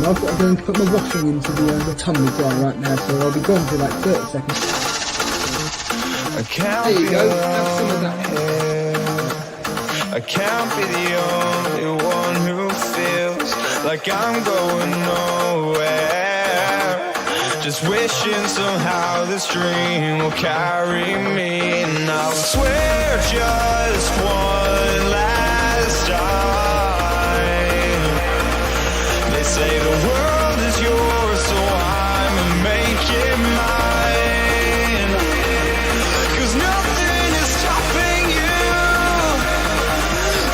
I've got to go and put my washing into the tumbler dryer right now, so I'll be gone for like 30 seconds. There you go, have some of that. I can't be the only one who feels like I'm going nowhere. Just wishing somehow this dream will carry me. And I swear just one last time. They say the world is yours, so I'ma make it mine. 'Cause nothing is stopping you.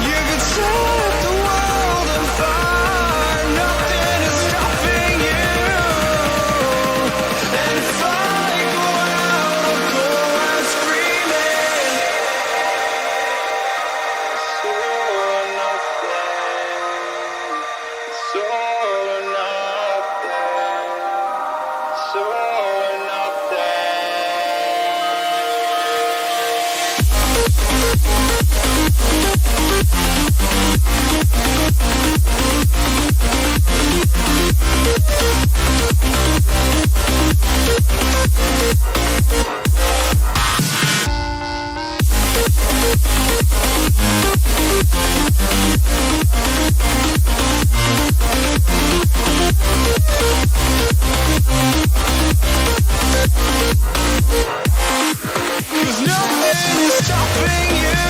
You could set the world on fire. Nothing is stopping you. And if I go out, I'll go out screaming. It's all or nothing. It's all or nothing. It's all or nothing. Cause nothing is stopping you.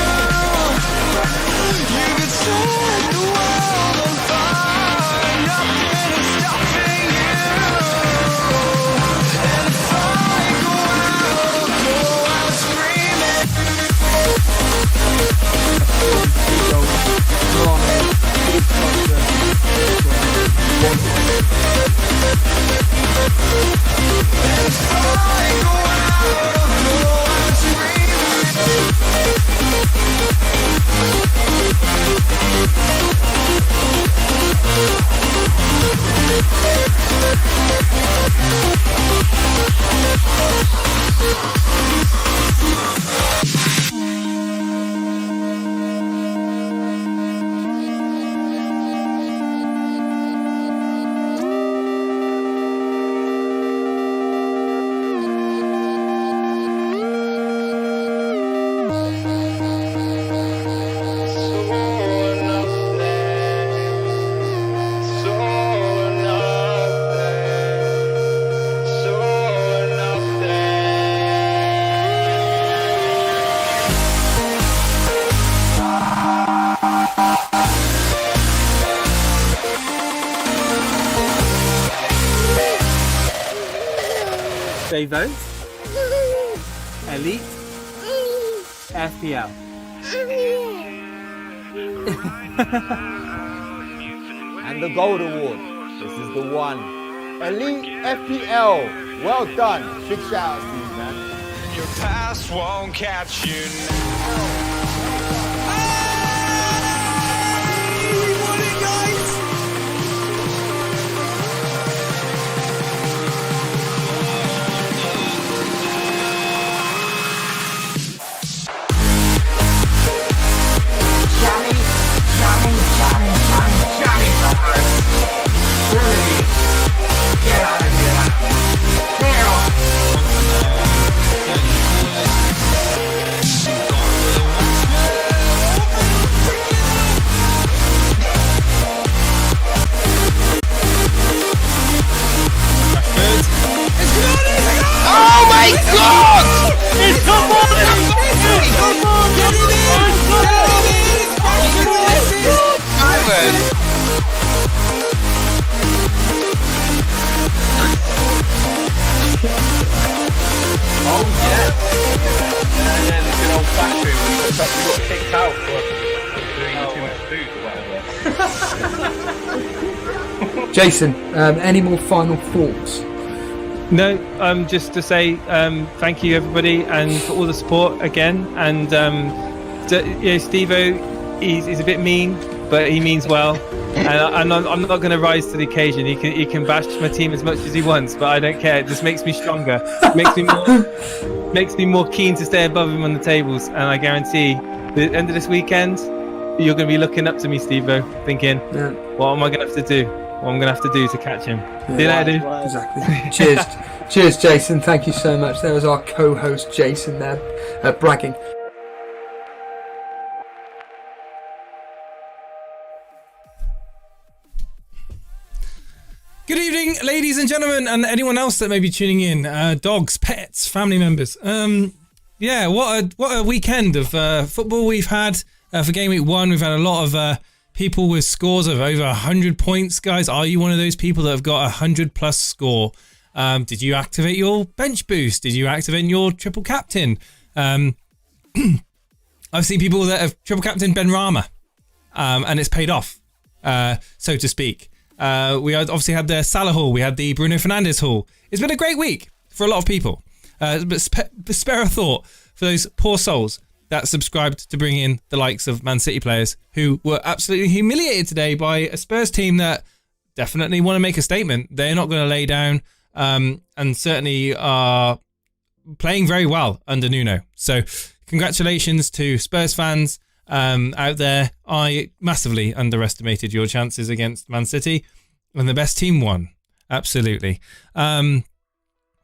You could set the world on fire. Nothing is stopping you. And if I go out, I'll go out screaming. And if I go out, I'll go out Vote Elite FPL. And the gold award. This is the one. Elite FPL. Well done. Big shout out to you, man. Your past won't catch you now. Jason, any more final thoughts? No, just to say thank you everybody and for all the support again. And Steve-O, he's a bit mean, but he means well. And I'm not going to rise to the occasion. He can bash my team as much as he wants, but I don't care. It just makes me stronger. Makes me more keen to stay above him on the tables. And I guarantee, the end of this weekend, you're going to be looking up to me, Steve-O, thinking, what am I going to have to do? what I'm gonna have to do to catch him. See you later, dude. Exactly. Cheers. Cheers, Jason. Thank you so much. There was our co-host, Jason, there, bragging. Good evening, ladies and gentlemen, and anyone else that may be tuning in. Dogs, pets, family members. Yeah, what a weekend of football we've had for Gameweek 1. We've had a lot of people with scores of over 100 points. Guys, are you one of those people that have got a 100+ score? Did you activate your bench boost? Did you activate your triple captain? I've seen people that have triple captain Ben Rama, and it's paid off, so to speak. We obviously had the Salah haul. We had the Bruno Fernandes haul. It's been a great week for a lot of people. But spare a thought for those poor souls that subscribed to bring in the likes of Man City players who were absolutely humiliated today by a Spurs team that definitely want to make a statement. They're not going to lay down, and certainly are playing very well under Nuno. So congratulations to Spurs fans out there. I massively underestimated your chances against Man City, and the best team won. Absolutely.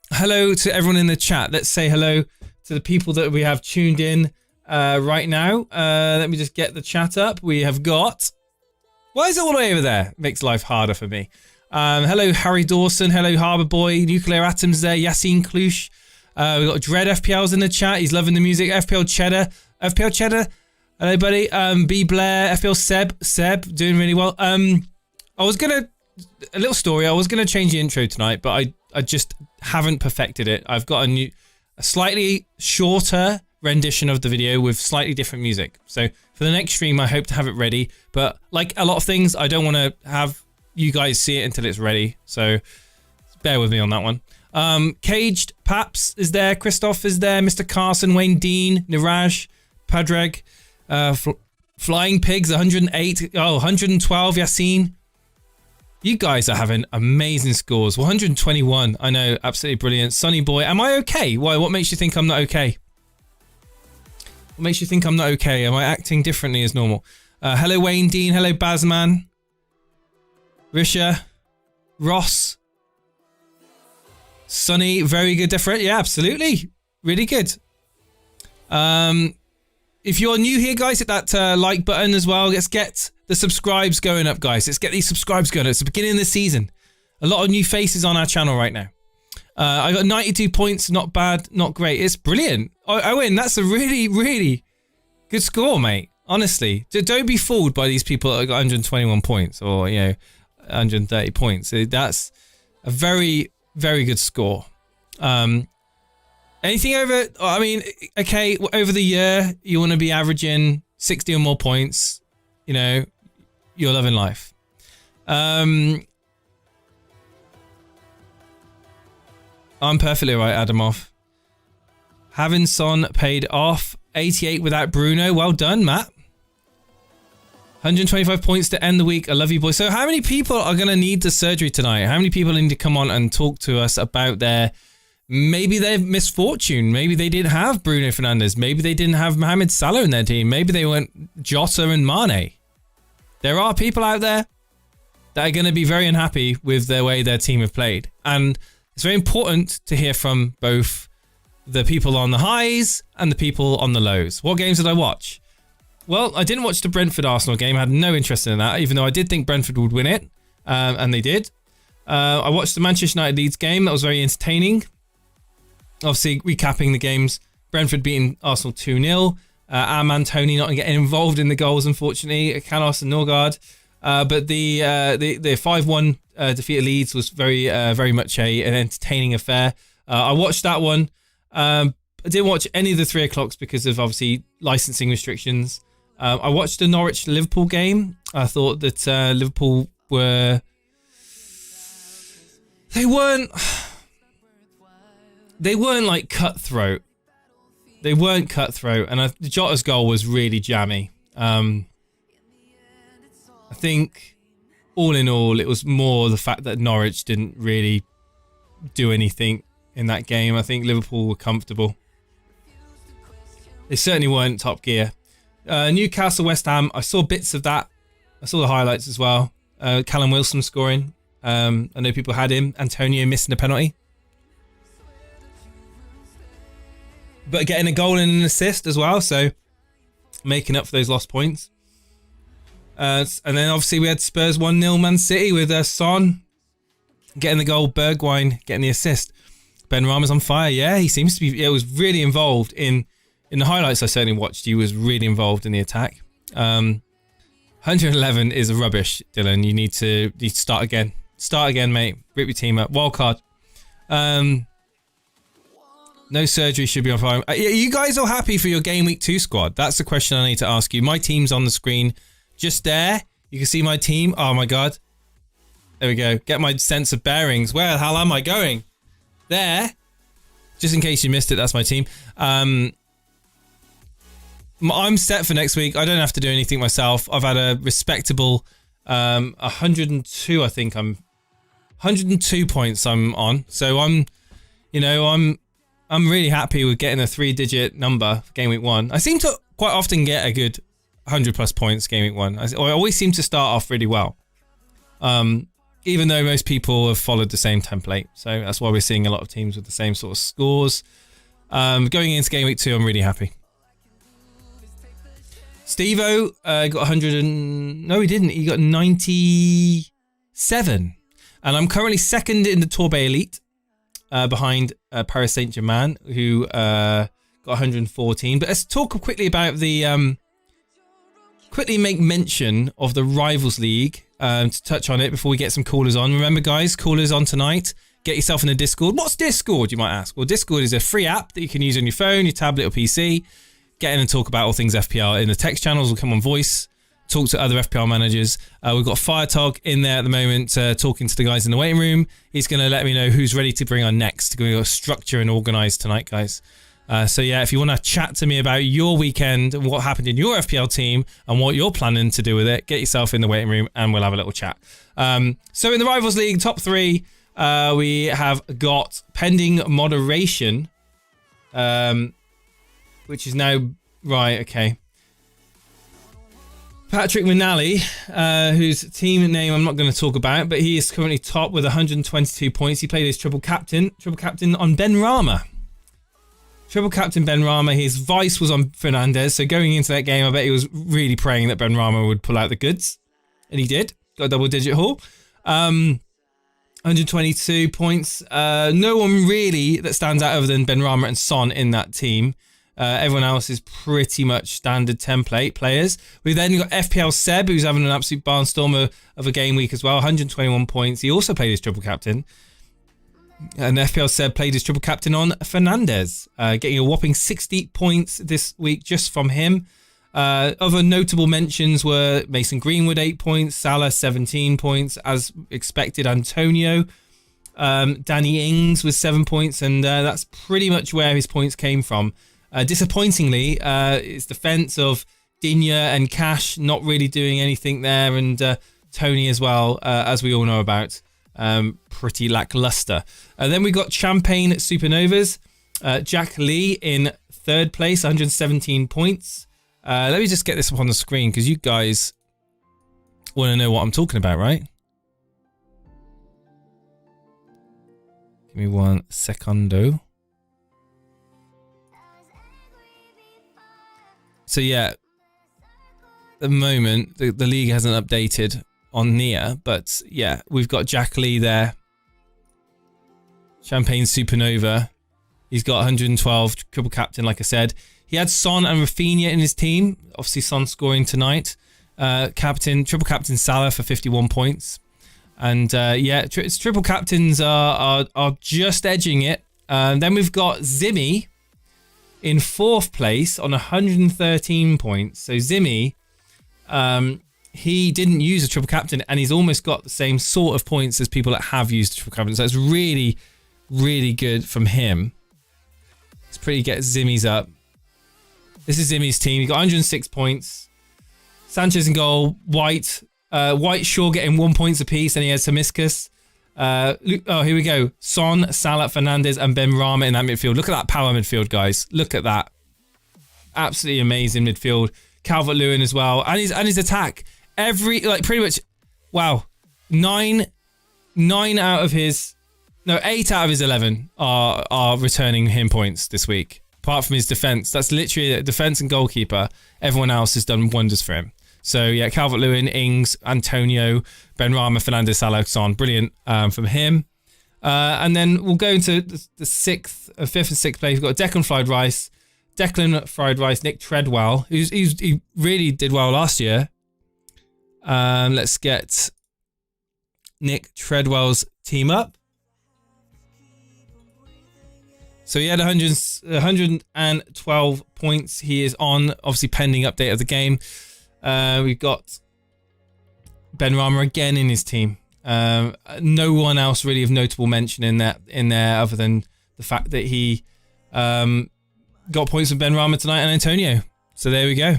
Hello to everyone in the chat. Let's say hello to the people that we have tuned in right now. Let me just get the chat up. We have got... Why is it all the way over there? Makes life harder for me. Hello, Harry Dawson. Hello, Harbour Boy. Nuclear Atoms there. Yassine Klush. We've got Dread FPL's in the chat. He's loving the music. FPL Cheddar. FPL Cheddar. Hello, buddy. B Blair. FPL Seb. Doing really well. I was going to... A little story. I was going to change the intro tonight, but I just haven't perfected it. I've got a slightly shorter rendition of the video with slightly different music. So for the next stream, I hope to have it ready. But like a lot of things, I don't want to have you guys see it until it's ready. So bear with me on that one. Caged Paps is there. Christoph is there. Mr. Carson, Wayne Dean, Niraj, Padraig, Flying Pigs, 108. Oh, 112, Yassine. You guys are having amazing scores. 121. I know, absolutely brilliant. Sonny Boy, am I okay? Why? What makes you think I'm not okay? What makes you think I'm not okay? Am I acting differently as normal? Hello, Wayne Dean. Hello, Bazman. Risha. Ross. Sonny, very good. Different. Yeah, absolutely. Really good. If you're new here, guys, hit that like button as well. Let's get the subscribes going up, guys. Let's get these subscribes going. It's the beginning of the season. A lot of new faces on our channel right now. I got 92 points. Not bad. Not great. It's brilliant. Owen, that's a really, really good score, mate. Honestly. Don't be fooled by these people that got 121 points or, 130 points. That's a very, very good score. Anything over... I mean, okay, over the year, you want to be averaging 60 or more points. You're loving life. I'm perfectly right, Adamov. Having Son paid off. 88 without Bruno. Well done, Matt. 125 points to end the week. I love you, boys. So how many people are going to need the surgery tonight? How many people need to come on and talk to us about maybe their misfortune? Maybe they didn't have Bruno Fernandes. Maybe they didn't have Mohamed Salah in their team. Maybe they went Jota and Mane. There are people out there that are going to be very unhappy with the way their team have played. And it's very important to hear from both the people on the highs and the people on the lows. What games did I watch? Well, I didn't watch the Brentford-Arsenal game. I had no interest in that, even though I did think Brentford would win it. And they did. I watched the Manchester United-Leeds game. That was very entertaining. Obviously, recapping the games. Brentford beating Arsenal 2-0. Our man Tony not getting involved in the goals, unfortunately. Canos and Norgard. But the 5-1 defeat of Leeds was very much an entertaining affair. I watched that one. I didn't watch any of the 3 o'clocks because of, obviously, licensing restrictions. I watched the Norwich-Liverpool game. I thought that Liverpool were... They weren't like cutthroat. They weren't cutthroat, and Jota's goal was really jammy. I think, all in all, it was more the fact that Norwich didn't really do anything in that game. I think Liverpool were comfortable. They certainly weren't top gear. Newcastle, West Ham, I saw bits of that. I saw the highlights as well. Callum Wilson scoring. I know people had him. Antonio missing a penalty. But getting a goal and an assist as well, so making up for those lost points. And then obviously we had Spurs 1-0 Man City with Son getting the goal, Bergwijn getting the assist. Ben Rama's on fire. Yeah, he seems to be. It was really involved in the highlights I certainly watched. He was really involved in the attack. 111 is rubbish, Dylan. You need to start again. Start again, mate. Rip your team up. Wild card. No surgery, should be on fire. Are you guys all happy for your Game Week 2 squad? That's the question I need to ask you. My team's on the screen. Just there. You can see my team. Oh my God. There we go. Get my sense of bearings. Where the hell am I going? There. Just in case you missed it, that's my team. I'm set for next week. I don't have to do anything myself. I've had a respectable 102, I think 102 points I'm on. So I'm really happy with getting a 3-digit number for Game Week 1. I seem to quite often get a good 100 plus points Game Week 1. I always seem to start off really well. Even though most people have followed the same template. So that's why we're seeing a lot of teams with the same sort of scores. Going into Game Week 2, I'm really happy. Steve-O got 100 and... No, he didn't. He got 97. And I'm currently second in the Torbay Elite. Behind Paris Saint-Germain, who got 114. But let's talk quickly about the... quickly make mention of the Rivals League to touch on it before we get some callers on. Remember, guys, callers on tonight. Get yourself in the Discord. What's Discord, you might ask? Well, Discord is a free app that you can use on your phone, your tablet or PC. Get in and talk about all things FPL in the text channels. We'll come on voice, talk to other FPL managers. We've got Firetog in there at the moment talking to the guys in the waiting room. He's going to let me know who's ready to bring on next. We're going to structure and organise tonight, guys. So yeah, if you want to chat to me about your weekend and what happened in your FPL team and what you're planning to do with it, get yourself in the waiting room and we'll have a little chat. So in the Rivals League, top 3, we have got pending moderation, which is now... Right, okay. Patrick Manali, whose team name I'm not going to talk about, but he is currently top with 122 points. He played his triple captain on Ben Rama. Triple captain Ben Rama. His vice was on Fernandez. So going into that game, I bet he was really praying that Ben Rama would pull out the goods. And he did. Got a double-digit haul. 122 points. No one really that stands out other than Ben Rama and Son in that team. Everyone else is pretty much standard template players. We've then got FPL Seb, who's having an absolute barnstorm of a game week as well. 121 points. He also played his triple captain. And FPL Seb played his triple captain on Fernandez, getting a whopping 60 points this week just from him. Other notable mentions were Mason Greenwood, 8 points. Salah, 17 points. As expected, Antonio. Danny Ings with 7 points. And that's pretty much where his points came from. Disappointingly, it's defense of Digne and Cash not really doing anything there. And Tony as well, as we all know about. Pretty lackluster. Then we got Champagne Supernovas. Jack Lee in 3rd place, 117 points. Let me just get this up on the screen because you guys want to know what I'm talking about, right? Give me 1 secondo. So yeah, at the moment, the league hasn't updated on Nia, but yeah, we've got Jack Lee there. Champagne Supernova. He's got 112, triple captain, like I said. He had Son and Rafinha in his team. Obviously, Son scoring tonight. Triple captain Salah for 51 points. And yeah, triple captains are just edging it. Then we've got Zimmy in 4th place on 113 points. So Zimmy, he didn't use a triple captain and he's almost got the same sort of points as people that have used triple captain. So it's really, really good from him. Let's pretty get Zimmy's up. This is Zimmy's team. He got 106 points. Sanchez in goal. White, Shaw getting 1 point apiece, and he has Samiskas. Here we go. Son, Salah, Fernandez, and Ben Rama in that midfield. Look at that power midfield, guys. Look at that. Absolutely amazing midfield. Calvert-Lewin as well, and his attack. Pretty much, wow, 9 8 out of his 11 are returning him points this week. Apart from his defense, that's literally defense and goalkeeper. Everyone else has done wonders for him. So yeah, Calvert-Lewin, Ings, Antonio, Benrahma, Fernandez, Salah, brilliant from him. And then we'll go into the fifth and sixth place. We've got Declan Fried Rice, Nick Treadwell, he really did well last year. Let's get Nick Treadwell's team up. So he had 112 points. He is on, obviously pending update of the game. We've got Benrahma again in his team. No one else really of notable mention in there other than the fact that he got points from Benrahma tonight and Antonio. So there we go.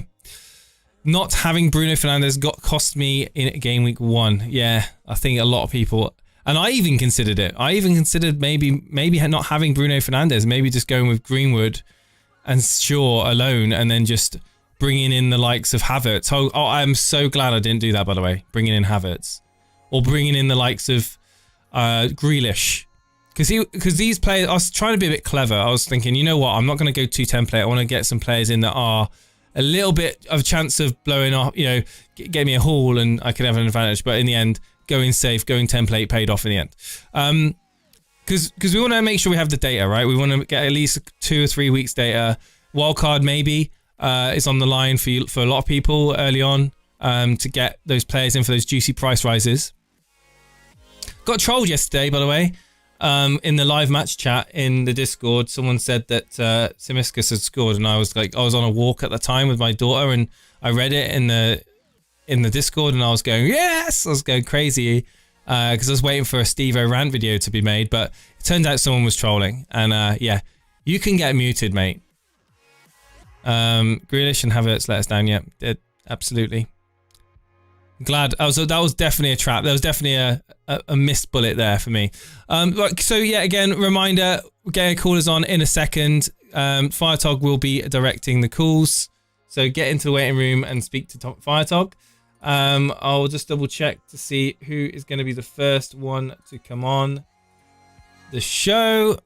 Not having Bruno Fernandes cost me in game week 1. Yeah, I think a lot of people, and I even considered it. I even considered maybe not having Bruno Fernandes, maybe just going with Greenwood and Shaw alone, and then just bringing in the likes of Havertz. Oh, I'm so glad I didn't do that, by the way, bringing in Havertz. Or bringing in the likes of Grealish. Because these players, I was trying to be a bit clever. I was thinking, you know what, I'm not going to go too template. I want to get some players in that are a little bit of a chance of blowing off, get me a haul and I can have an advantage. But in the end, going safe, going template paid off in the end. Because we want to make sure we have the data, right? We want to get at least 2 or 3 weeks data. Wildcard maybe is on the line for a lot of people early on to get those players in for those juicy price rises. Got trolled yesterday, by the way, in the live match chat in the Discord. Someone said that Simiscus had scored, and I was on a walk at the time with my daughter, and I read it in the Discord, and I was going, yes! I was going crazy because I was waiting for a Steve O'Rant video to be made, but it turned out someone was trolling, and yeah, you can get muted, mate. Grealish and Havertz let us down, yeah, absolutely. Glad. That was definitely a trap. There was definitely a missed bullet there for me. So yeah, again, reminder, getting callers on in a second. Firetog will be directing the calls. So get into the waiting room and speak to Firetog. I'll just double check to see who is going to be the first one to come on the show.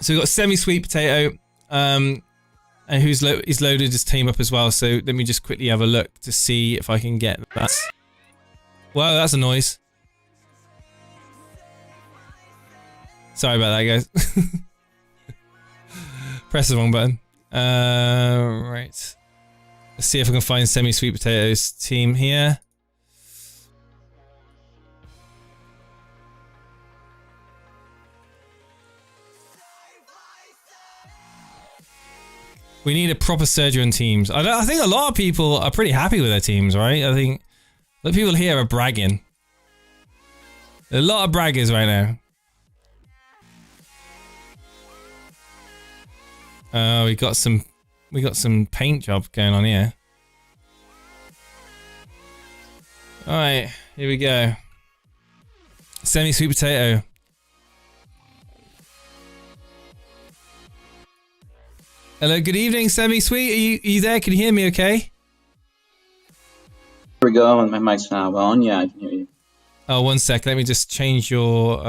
So we've got Semi-Sweet Potato. And he's loaded his team up as well. So let me just quickly have a look to see if I can get that. Wow, that's a noise. Sorry about that, guys. Press the wrong button. Right. Let's see if I can find Semi-Sweet Potato's team here. We need a proper surgery on teams. I think a lot of people are pretty happy with their teams, right? I think the people here are bragging. A lot of braggers right now. We got some paint job going on here. All right, here we go. Semi-Sweet Potato. Hello, good evening, Semi-Sweet. Are you there? Can you hear me okay? Here we go, and my mic's now on. Yeah, I can hear you. Oh, 1 sec. Let me just change your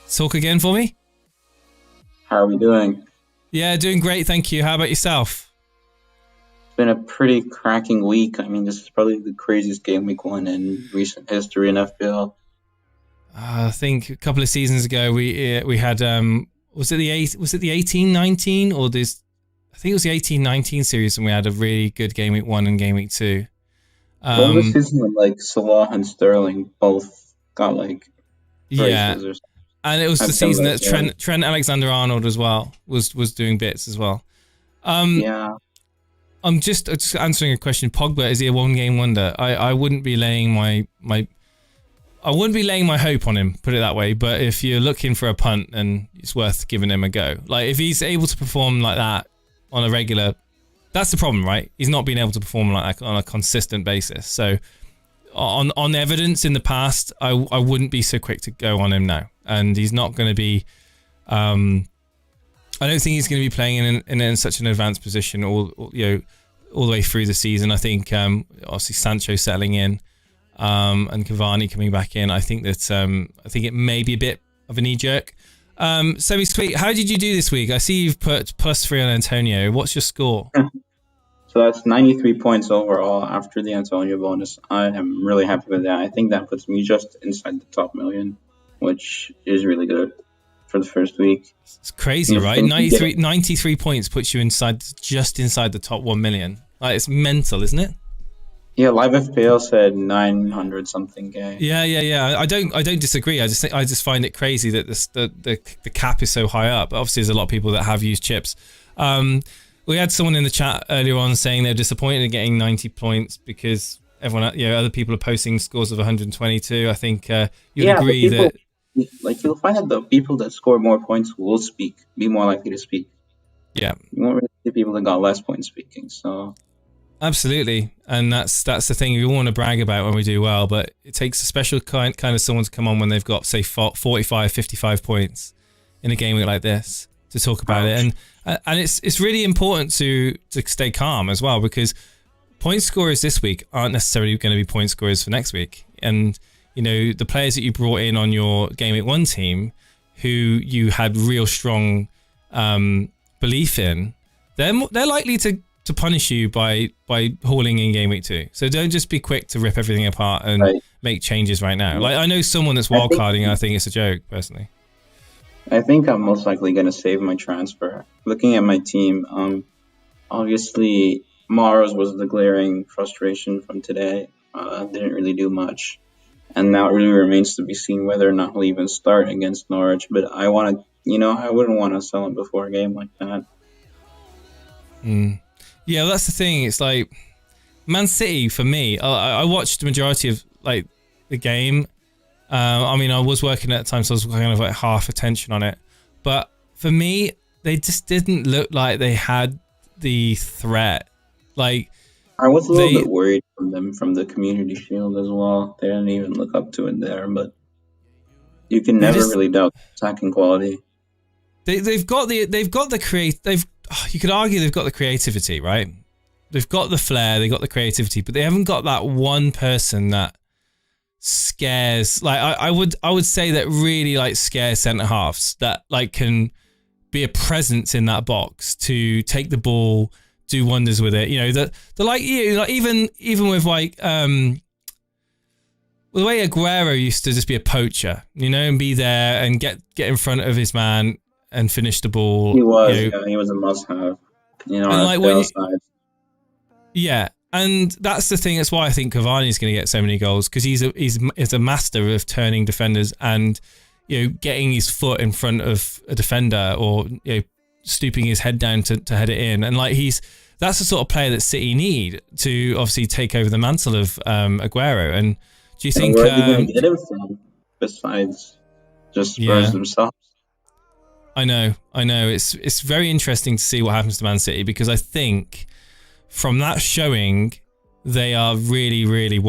talk again for me. How are we doing? Yeah, doing great, thank you. How about yourself? It's been a pretty cracking week. I mean, this is probably the craziest game week 1 in recent history in FPL. I think a couple of seasons ago we had was it the 18-19 or this? I think it was the 18-19 series, and we had a really good game week 1 and game week 2. What was the season when like Salah and Sterling both got like braces? And it was the season that Trent Alexander-Arnold as well was doing bits as well. Yeah. I'm just answering a question. Pogba, is he a one-game wonder? I wouldn't be laying I wouldn't be laying my hope on him, put it that way. But if you're looking for a punt, then it's worth giving him a go. Like if he's able to perform like that on a regular, that's the problem, right? He's not being able to perform like that on a consistent basis. So on evidence in the past, I wouldn't be so quick to go on him now. And he's not going to be. I don't think he's going to be playing in such an advanced position, or all the way through the season. I think obviously Sancho settling in and Cavani coming back in. I think that I think it may be a bit of a knee jerk. Semi-sweet, how did you do this week? I see you've put +3 on Antonio. What's your score? So that's 93 points overall after the Antonio bonus. I am really happy with that. I think that puts me just inside the top million, which is really good for the first week. It's crazy, right? 93 points puts you just inside the top 1 million. Like, it's mental, isn't it? Yeah, Live FPL said 900 something K. Yeah. I don't disagree. I just find it crazy that the cap is so high up. Obviously, there's a lot of people that have used chips. We had someone in the chat earlier on saying they're disappointed in getting 90 points because everyone, other people are posting scores of 122. I think you'd agree that. Like, you'll find that the people that score more points will be more likely to speak. Yeah. You won't really see people that got less points speaking, so. Absolutely, and that's the thing we want to brag about when we do well, but it takes a special kind of someone to come on when they've got, say, 45, 55 points in a game week like this to talk about it, and it's really important to stay calm as well, because point scorers this week aren't necessarily going to be point scorers for next week, and the players that you brought in on your Gameweek 1 team, who you had real strong belief in, they're likely to punish you by hauling in Gameweek 2. So don't just be quick to rip everything apart and make changes right now. Like, I know someone that's wildcarding, and I think it's a joke, personally. I think I'm most likely going to save my transfer. Looking at my team, obviously Mars was the glaring frustration from today. Didn't really do much. And now it really remains to be seen whether or not he'll even start against Norwich. But I want to, I wouldn't want to sell him before a game like that. Yeah, well, that's the thing. It's like Man City for me. I watched the majority of the game. I mean, I was working at the time, so I was kind of half attention on it. But for me, they just didn't look like they had the threat. Like, I was a little bit worried from the Community Shield as well. They didn't even look up to it there, but you can never really doubt attacking quality. You could argue they've got the creativity, right? They've got the flair, they've got the creativity, but they haven't got that one person that scares. Like, I would say that really scares centre halves that can be a presence in that box to take the ball, do wonders with it. Even with the way Aguero used to just be a poacher, and be there and get in front of his man and finish the ball. He was a must-have. Yeah, and that's the thing. That's why I think Cavani's going to get so many goals, because he's a master of turning defenders and getting his foot in front of a defender, or stooping his head down to head it in. And that's the sort of player that City need to obviously take over the mantle of Aguero. And do you think where are they going to get him from besides just Spurs themselves? I know. It's very interesting to see what happens to Man City, because I think from that showing, they are really, really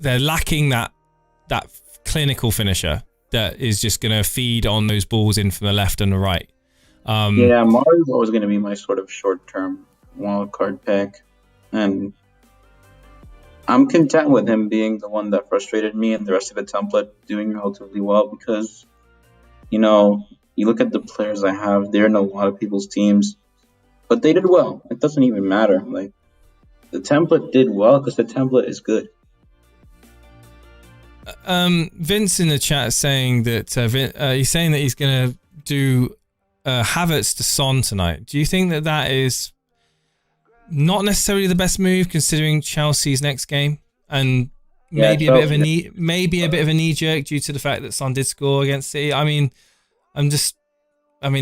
they're lacking that clinical finisher that is just going to feed on those balls in from the left and the right. Mars is always going to be my sort of short-term wildcard pick, and I'm content with him being the one that frustrated me and the rest of the template doing relatively well, because you look at the players I have, they're in a lot of people's teams, but they did well. It doesn't even matter. The template did well because the template is good. Vince in the chat is saying that he's saying that he's going to do Havertz to Son tonight. Do you think that is not necessarily the best move, considering Chelsea's next game, and maybe a bit of a knee jerk due to the fact that Son did score against City? I mean,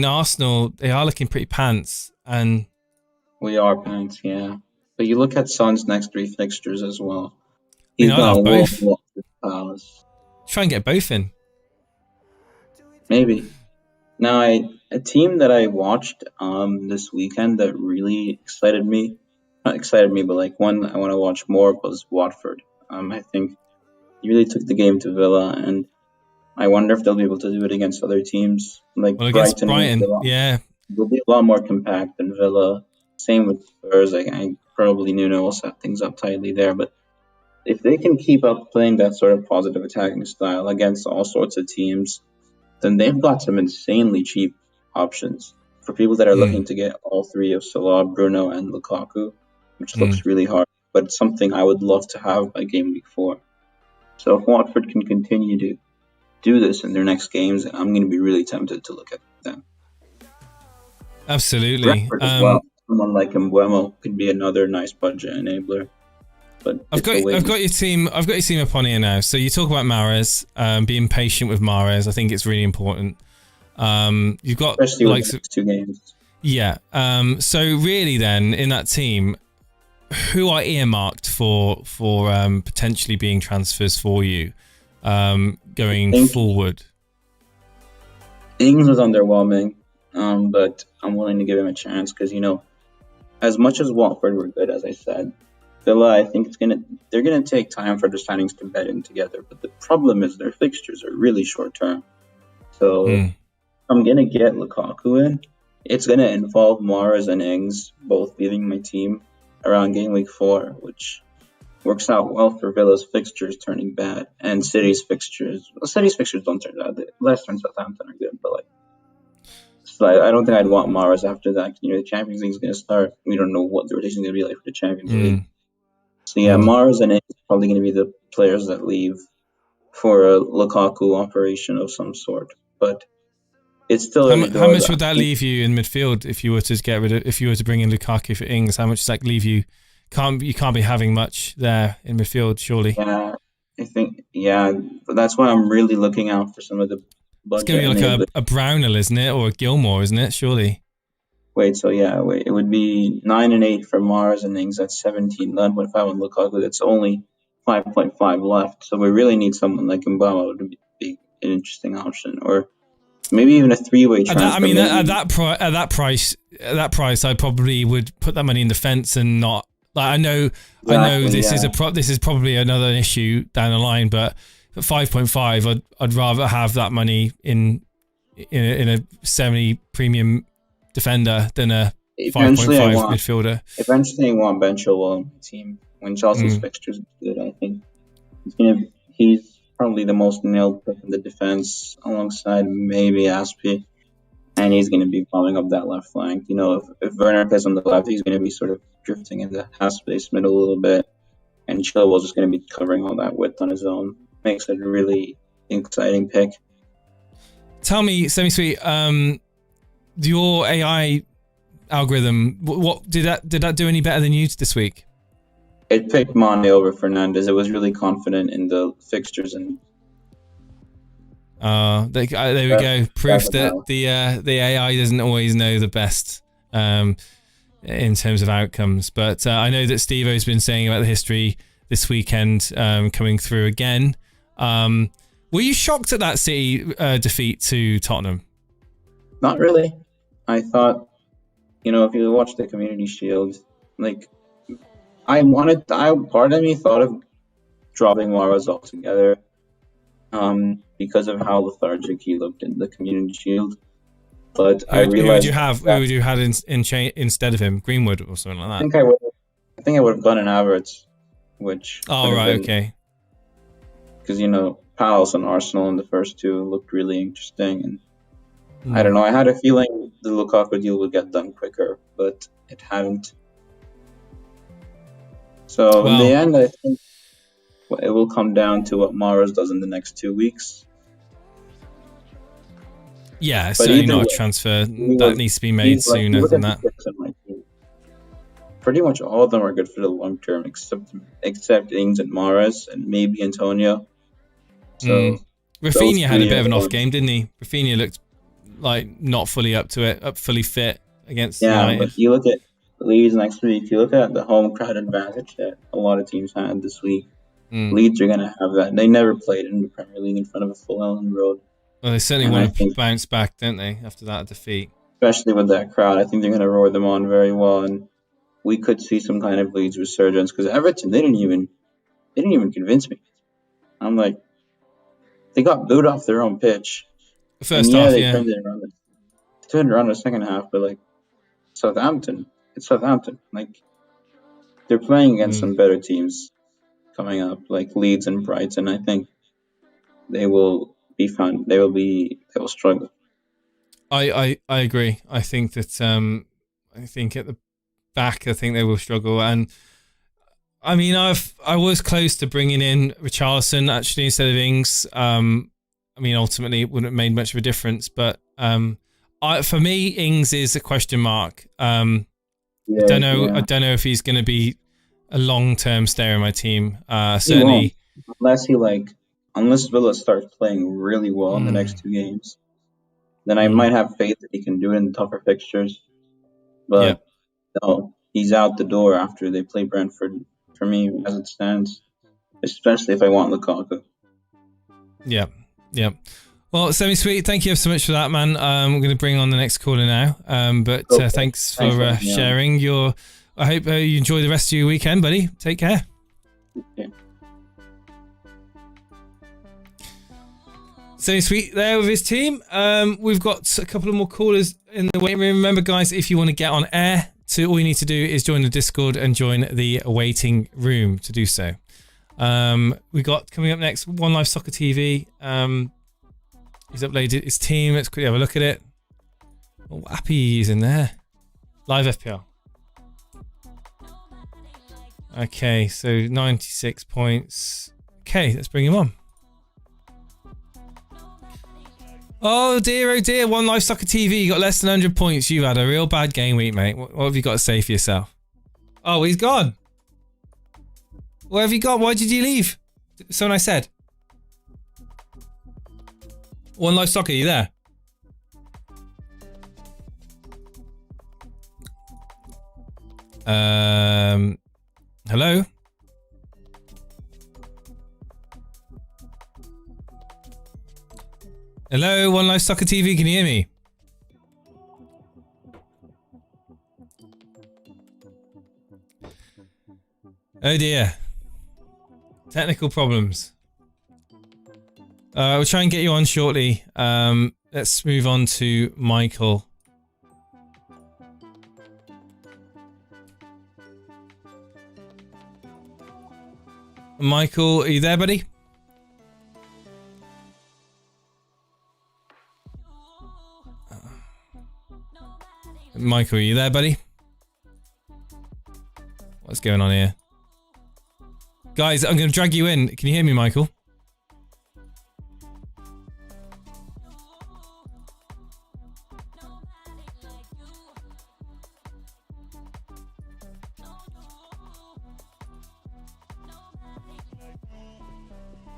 Arsenal, they are looking pretty pants, and we are pants, yeah. But you look at Son's next 3 fixtures as well. He's got both. Palace. Try and get both in. Maybe. Now, a team that I watched this weekend that really excited me, not excited me, but one I want to watch more, was Watford. I think he really took the game to Villa, and I wonder if they'll be able to do it against other teams against Brighton, Villa. yeah. They'll be a lot more compact than Villa. Same with Spurs. I probably Nuno will set things up tightly there, but if they can keep up playing that sort of positive attacking style against all sorts of teams, then they've got some insanely cheap options for people that are looking to get all three of Salah, Bruno, and Lukaku, which looks really hard, but it's something I would love to have by game week 4. So if Watford can continue to do this in their next games, I'm going to be really tempted to look at them. Absolutely. Brentford as well. Someone like Mbuemo could be another nice budget enabler. But I've got your team up on here now. So you talk about Mahrez, being patient with Mahrez. I think it's really important. You've got especially with the next 2 games. Yeah. So really, then in that team, who are earmarked for potentially being transfers for you going forward? Ings was underwhelming, but I'm willing to give him a chance because as much as Watford were good, as I said, Villa, I think they're gonna take time for the signings to bed in together. But the problem is their fixtures are really short term. So I'm gonna get Lukaku in. It's gonna involve Mahrez and Ings both leaving my team around game week 4, which works out well for Villa's fixtures turning bad and City's fixtures. Well, City's fixtures don't turn bad. Leicester and Southampton are good, but so I don't think I'd want Mahrez after that. The Champions League is going to start. We don't know what the rotation is going to be like for the Champions League. So yeah, Mahrez and Ings are probably going to be the players that leave for a Lukaku operation of some sort. But it's still how much would that leave you in midfield if you were to bring in Lukaku for Ings? How much does that leave you? You can't be having much there in midfield, surely. Yeah, I think but that's why I'm really looking out for some of the budget. It's going to be like a Brownell, isn't it, or a Gilmore, isn't it? Surely. Wait, it would be 9 and 8 for Mars and Ings. That's 17, 9.5 on Lukaku. That's only 5.5 left. So we really need someone like Mbuemo to be an interesting option, or maybe even a 3-way transfer. At that price, I probably would put that money in defence and not. I know this is probably another issue down the line, but at 5.5, I'd rather have that money in a semi-premium defender than a 5.5 midfielder. Eventually, I want Ben Chilwell on my team when Chelsea's fixtures are good. I think he's probably the most nailed pick in the defense, alongside maybe Aspie, and he's going to be bombing up that left flank. If Werner plays on the left, he's going to be sort of drifting into half-space middle a little bit, and Chilwell's just going to be covering all that width on his own. Makes it a really exciting pick. Tell me, Semi-Sweet, your AI algorithm, what did that do any better than you this week? It picked Mane over Fernandes. It was really confident in the fixtures, and there we go. Proof that the AI doesn't always know the best in terms of outcomes. But I know that Steve-O's been saying about the history this weekend coming through again. Were you shocked at that City defeat to Tottenham? Not really. I thought, if you watch the Community Shield, part of me thought of dropping Mahrez altogether because of how lethargic he looked in the Community Shield. But I realized... Who would you have instead of him? Greenwood or something like that? I think I would have gone in Havertz, which... Oh, right, okay. Because, Palace and Arsenal in the first 2 looked really interesting. And I don't know, I had a feeling the Lukaku deal would get done quicker, but it hadn't. So in the end, I think it will come down to what Mahrez does in the next 2 weeks. Yeah, it's certainly not a transfer that needs to be made sooner than that. Pretty much all of them are good for the long term, except Ings and Mahrez and maybe Antonio. So Rafinha had a bit of an off game, didn't he? Rafinha looked like not fully up to it, fully fit against United. But you look at Leeds next week, you look at the home crowd advantage that a lot of teams had this week. Leeds are going to have that. They never played in the Premier League in front of a full Ellen Road. Well, they certainly want to bounce back, don't they, after that defeat? Especially with that crowd. I think they're going to roar them on very well, and we could see some kind of Leeds resurgence, because Everton, they didn't even convince me. I'm like, they got booed off their own pitch. The first half, they turned it around the second half, but Southampton, it's Southampton. Like, they're playing against some better teams coming up, like Leeds and Brighton. I think they will be fine. They will struggle. I agree. I think that I think at the back, I think they will struggle. And I mean, I was close to bringing in Richarlison actually instead of Ings. I mean, ultimately, it wouldn't have made much of a difference. But for me, Ings is a question mark. I don't know. I don't know if he's going to be a long-term stayer in my team. Certainly, unless Villa starts playing really well in the next 2 games, then I might have faith that he can do it in tougher fixtures. But no, he's out the door after they play Brentford. For me, as it stands, especially if I want Lukaku. Yeah. Well, Semi-Sweet, thank you so much for that, man. I'm going to bring on the next caller now. Thanks for sharing your. I hope you enjoy the rest of your weekend, buddy. Take care. Yeah. Semi-Sweet there with his team. We've got a couple of more callers in the waiting room. Remember, guys, if you want to get on air, all you need to do is join the Discord and join the waiting room to do so. We got coming up next, One Life Soccer TV. He's uploaded his team. Let's quickly have a look at it. Oh, Appy is in there. Live FPL. Okay, so 96 points. Okay, let's bring him on. Oh dear, One Life Soccer TV. You got less than 100 points. You've had a real bad game week, mate. What have you got to say for yourself? Oh, he's gone. What have you got? Why did you leave? Someone I said. One Life Soccer, you there? Hello? Hello, One Life Soccer TV, can you hear me? Oh dear. Technical problems. We'll try and get you on shortly. Let's move on to Michael. Michael, are you there, buddy? Michael, are you there, buddy? What's going on here? Guys, I'm going to drag you in. Can you hear me, Michael?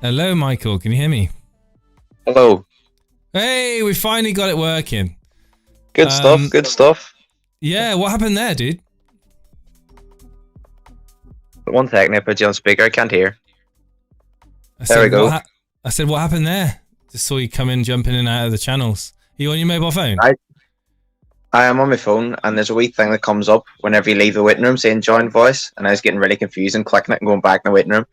Hello, Michael. Can you hear me? Hello. Hey, we finally got it working. Good stuff. Good stuff. Yeah, what happened there, dude? One second, I put you on speaker. I can't hear. There we go. I said, what happened there? Just saw you come in, jumping in and out of the channels. Are you on your mobile phone? I am on my phone, and there's a wee thing that comes up whenever you leave the waiting room saying join voice, and I was getting really confused and clicking it and going back in the waiting room.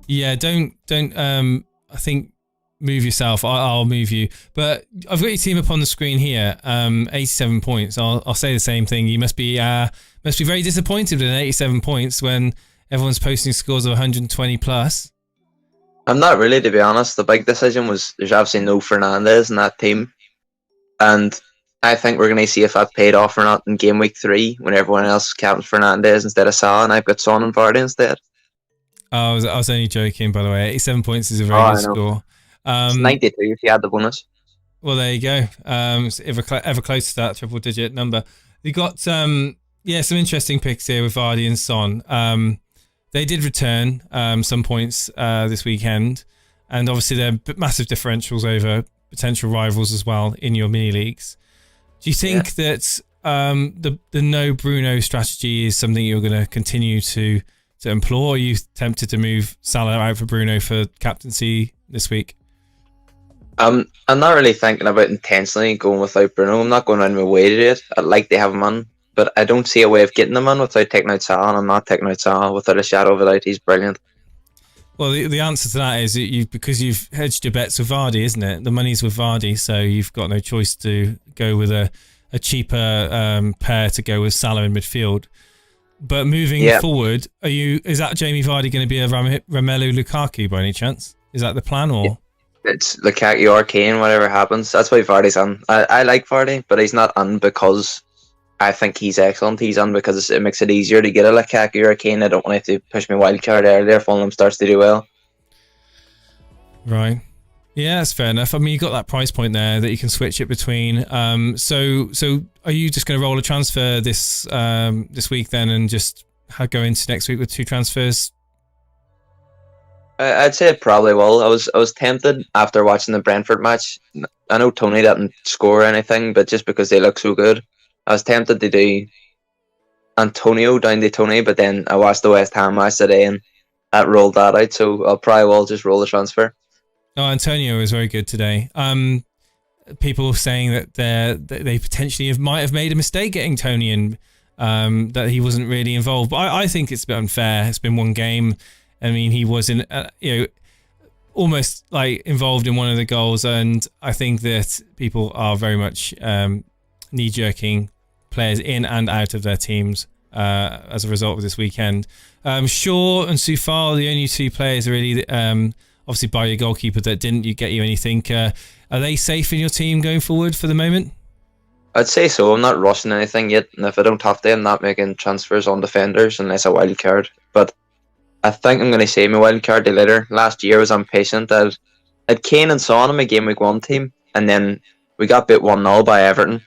Yeah, don't. I think move yourself. I'll move you. But I've got your team up on the screen here. 87 points. I'll say the same thing. You must be very disappointed with 87 points when everyone's posting scores of 120 plus. I'm not really, to be honest. The big decision was there's obviously no Fernandes in that team, and I think we're going to see if that paid off or not in game week 3 when everyone else captains Fernandes instead of Salah, and I've got Son and Vardy instead. I was only joking, by the way. 87 points is a very good score. It's 92 if you add the bonus. Well, there you go. It's ever close to that triple digit number. You got some interesting picks here with Vardy and Son. They did return some points this weekend, and obviously they're massive differentials over potential rivals as well in your mini leagues. Do you think that the no Bruno strategy is something you're going to continue to employ? Or are you tempted to move Salah out for Bruno for captaincy this week? I'm not really thinking about intentionally going without Bruno. I'm not going out of my way to do it. I'd like to have him on, but I don't see a way of getting him on without taking out Salah, and I'm not taking out Salah without a shadow of a doubt. He's brilliant. Well, the answer to that is that because you've hedged your bets with Vardy, isn't it? The money's with Vardy, so you've got no choice to go with a a cheaper pair to go with Salah in midfield. But moving forward, is that Jamie Vardy going to be a Romelu Lukaku by any chance? Is that the plan, or? Yeah. It's Lukaku or Kane, whatever happens. That's why Vardy's on. I like Vardy, but he's not on because I think he's excellent. He's on because it makes it easier to get a Lukaku or a Kane. I don't want to have to push my wild card earlier if one of them starts to do well. Right. Yeah, that's fair enough. I mean, you got that price point there that you can switch it between. So are you just going to roll a transfer this week then, and just go into next week with 2 transfers? I'd say it probably will. I was tempted after watching the Brentford match. I know Tony didn't score anything, but just because they look so good, I was tempted to do Antonio down to Tony, but then I watched the West Ham match today and that rolled that out, so I'll probably will just roll the transfer. Oh, Antonio was very good today. People saying that they potentially might have made a mistake getting Tony in, that he wasn't really involved. But I think it's a bit unfair. It's been one game. I mean, he was almost like involved in one of the goals, and I think that people are very much knee-jerking players in and out of their teams as a result of this weekend. Shaw and Soufal are the only 2 players really, obviously by your goalkeeper, that didn't get you anything. Are they safe in your team going forward for the moment? I'd say so. I'm not rushing anything yet, and if I don't have to, I'm not making transfers on defenders unless a wild card. But I think I'm going to save my wild card later. Last year I was impatient. I had Kane and Son in my Gameweek 1 team, and then we got beat 1-0 by Everton.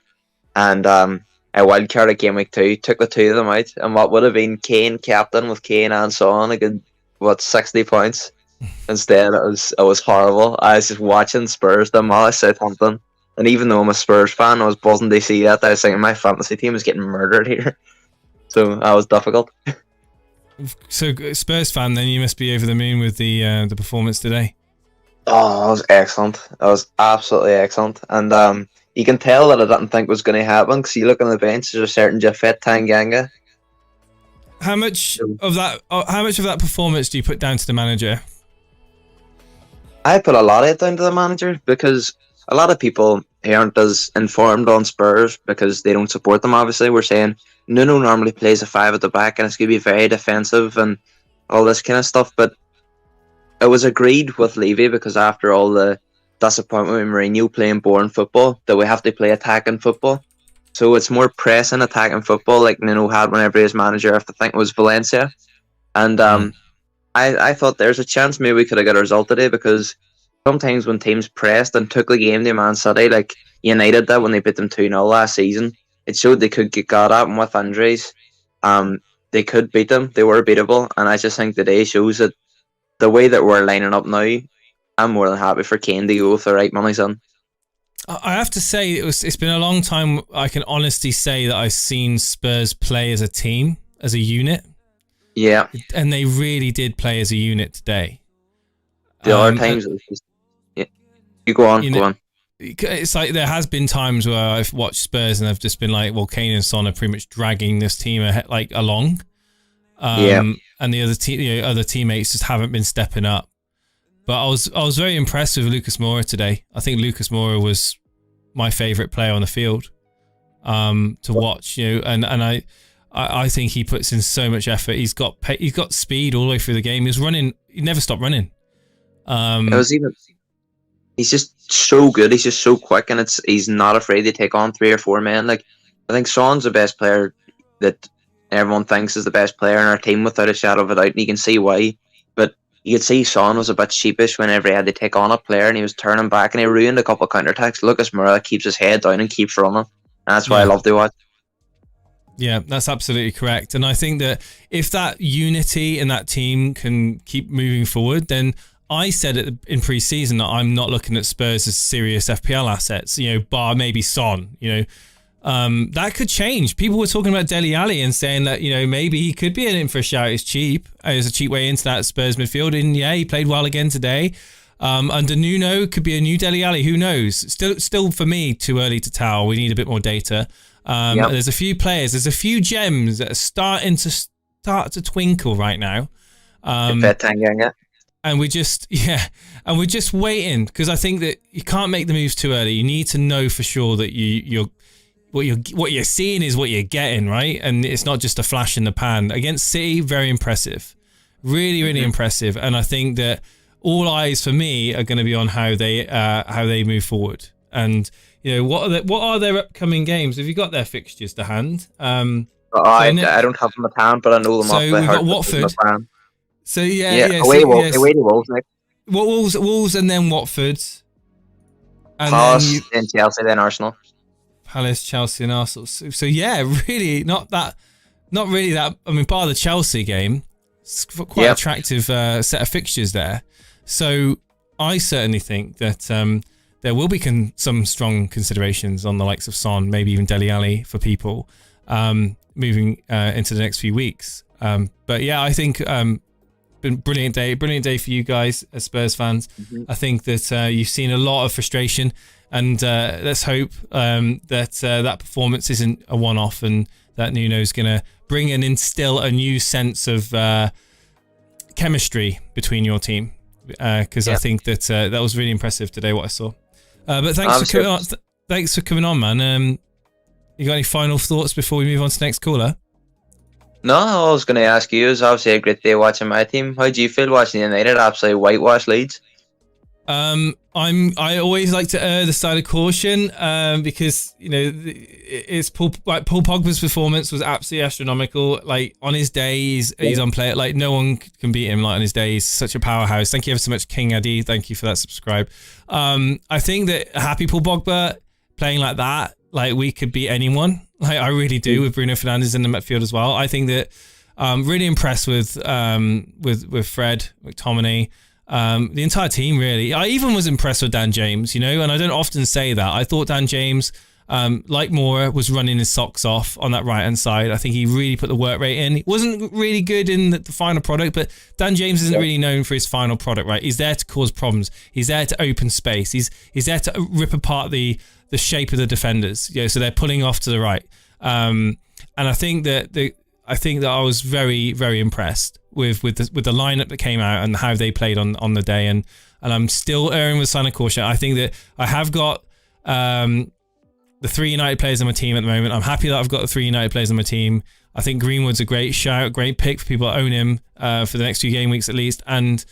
And I wild card at Gameweek 2, took the 2 of them out, and what would have been Kane captain with Kane and Son, a good 60 points. Instead, it was horrible. I was just watching Spurs demolish Southampton, and even though I'm a Spurs fan, I was buzzing to see that. I was thinking my fantasy team is getting murdered here, so that was difficult. So, Spurs fan, then you must be over the moon with the performance today. Oh, that was excellent. That was absolutely excellent, and you can tell that I didn't think it was going to happen because you look on the bench. There's a certain Jafet Tanganga. How much of that performance do you put down to the manager? I put a lot of it down to the manager because a lot of people who aren't as informed on Spurs because they don't support them, obviously, were saying Nuno normally plays a 5 at the back and it's going to be very defensive and all this kind of stuff. But it was agreed with Levy because after all the disappointment with Mourinho playing boring football, that we have to play attacking football. So it's more pressing attacking football like Nuno had whenever he was manager, I think it was Valencia. And I thought there's a chance maybe we could have got a result today because sometimes when teams pressed and took the game to Man City, like United did when they beat them 2-0 last season, it showed they could get got at, and with injuries, they could beat them. They were beatable, and I just think today shows that the way that we're lining up now, I'm more than happy for Kane to go with the right money, son. I have to say, it's been a long time I can honestly say that I've seen Spurs play as a team, as a unit. Yeah. And they really did play as a unit today. The other times, it was just, yeah. You go on. It's like there has been times where I've watched Spurs and I've just been like, well, Kane and Son are pretty much dragging this team along. And the other teammates just haven't been stepping up. But I was very impressed with Lucas Moura today. I think Lucas Moura was my favourite player on the field to watch. And I think he puts in so much effort. He's got speed all the way through the game. He never stopped running. He's just so good. He's just so quick, and he's not afraid to take on 3 or 4 men. Like I think Son's the best player that everyone thinks is the best player in our team without a shadow of a doubt, and you can see why. But you could see Son was a bit sheepish whenever he had to take on a player, and he was turning back, and he ruined a couple of counter-attacks. Lucas Moura keeps his head down and keeps running, and that's why I love to watch. Yeah, that's absolutely correct. And I think that if that unity in that team can keep moving forward, then I said it in pre-season that I'm not looking at Spurs as serious FPL assets, bar maybe Son, that could change. People were talking about Dele Alli and saying that, maybe he could be in for a shout. It's cheap. It's a cheap way into that Spurs midfield. And yeah, he played well again today. Under Nuno, could be a new Dele Alli. Who knows? Still for me, too early to tell. We need a bit more data. There's a few players, there's a few gems that are starting to twinkle right now. And we're just waiting because I think that you can't make the moves too early. You need to know for sure that what you're seeing is what you're getting, right? And it's not just a flash in the pan. Against City, very impressive, really impressive. And I think that all eyes for me are going to be on how they move forward. And what are their upcoming games? Have you got their fixtures to hand? I don't have them at hand, but I know them so off by we've heart. got Watford. So away to Wolves, Nick. Wolves, and then Watford, and Palace, then Chelsea, then Arsenal. Palace, Chelsea, and Arsenal. So yeah, really not really that. I mean, bar the Chelsea game, it's quite attractive set of fixtures there. So I certainly think that there will be some strong considerations on the likes of Son, maybe even Dele Alli for people moving into the next few weeks. But yeah, I think been brilliant day for you guys as Spurs fans. I think that you've seen a lot of frustration, and let's hope that performance isn't a one-off, and that Nuno's going to bring and instill a new sense of chemistry between your team, because I think that that was really impressive today, what I saw. But thanks for coming on, man. You got any final thoughts before we move on to the next caller? No, all I was going to ask you is obviously a great day watching my team. How do you feel watching United absolutely whitewash Leeds? I always like to err the side of caution, because it's Paul Pogba's performance was absolutely astronomical. Like on his day, he's on play. Like no one can beat him. Like on his day, he's such a powerhouse. Thank you ever so much, King Adi. Thank you for that subscribe. I think that happy Paul Pogba playing like that, like we could beat anyone. Like I really do, with Bruno Fernandes in the midfield as well. I think that really impressed with Fred McTominay. The entire team, really. I even was impressed with Dan James, and I don't often say that. I thought Dan James, like Moura, was running his socks off on that right-hand side. I think he really put the work rate in. He wasn't really good in the final product, but Dan James isn't really known for his final product, right? He's there to cause problems. He's there to open space. He's there to rip apart the shape of the defenders. So they're pulling off to the right. And I think that I was very, very impressed with the lineup that came out and how they played on the day, and I'm still erring with sign of caution. I think that I have got the 3 United players on my team at the moment. I'm happy that I've got the 3 United players on my team. I think Greenwood's a great shout, great pick for people that own him for the next few game weeks at least, and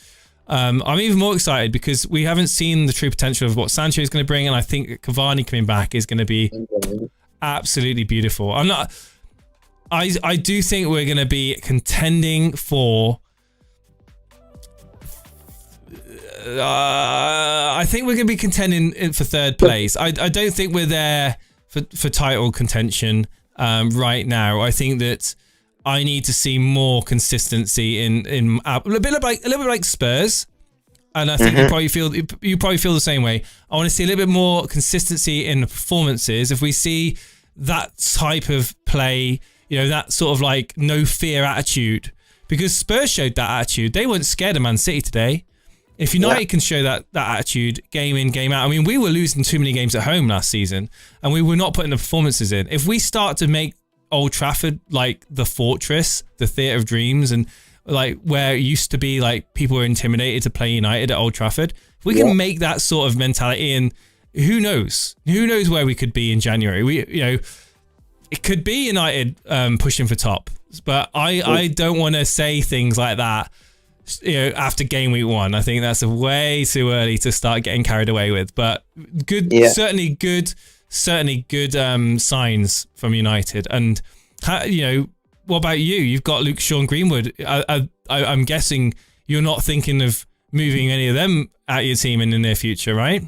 I'm even more excited because we haven't seen the true potential of what Sancho is going to bring, and I think Cavani coming back is going to be absolutely beautiful. I do think we're going to be contending for. I think we're going to be contending for third place. I don't think we're there for title contention right now. I think that I need to see more consistency in a little bit like Spurs, and I think you probably feel the same way. I want to see a little bit more consistency in the performances. If we see that type of play, that sort of like no fear attitude, because Spurs showed that attitude. They weren't scared of Man City today. If United can show that attitude game in, game out, I mean, we were losing too many games at home last season and we were not putting the performances in. If we start to make Old Trafford like the fortress, the theatre of dreams, and like where it used to be like people were intimidated to play United at Old Trafford, if we can make that sort of mentality, and who knows where we could be in January. It could be United pushing for top, but I don't want to say things like that. After game week 1, I think that's way too early to start getting carried away with. But certainly good signs from United. And what about you? You've got Luke Shaw and Greenwood. I'm guessing you're not thinking of moving any of them out of your team in the near future, right?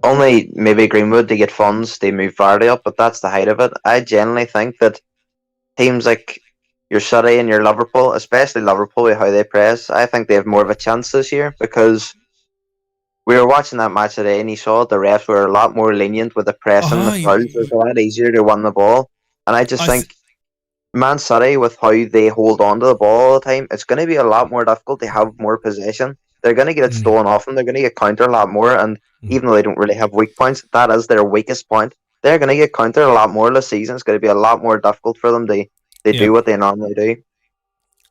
Only maybe Greenwood to get funds, they move Vardy up, but that's the height of it. I generally think that teams like your City and your Liverpool, especially Liverpool, with how they press, I think they have more of a chance this year, because we were watching that match today and you saw the refs were a lot more lenient with the press and the fouls. It was a lot easier to win the ball. And I just think Man City, with how they hold on to the ball all the time, it's going to be a lot more difficult to have more possession. They're going to get it stolen off them. They're going to get countered a lot more. And even though they don't really have weak points, that is their weakest point. They're going to get countered a lot more this season. It's going to be a lot more difficult for them to do what they normally do.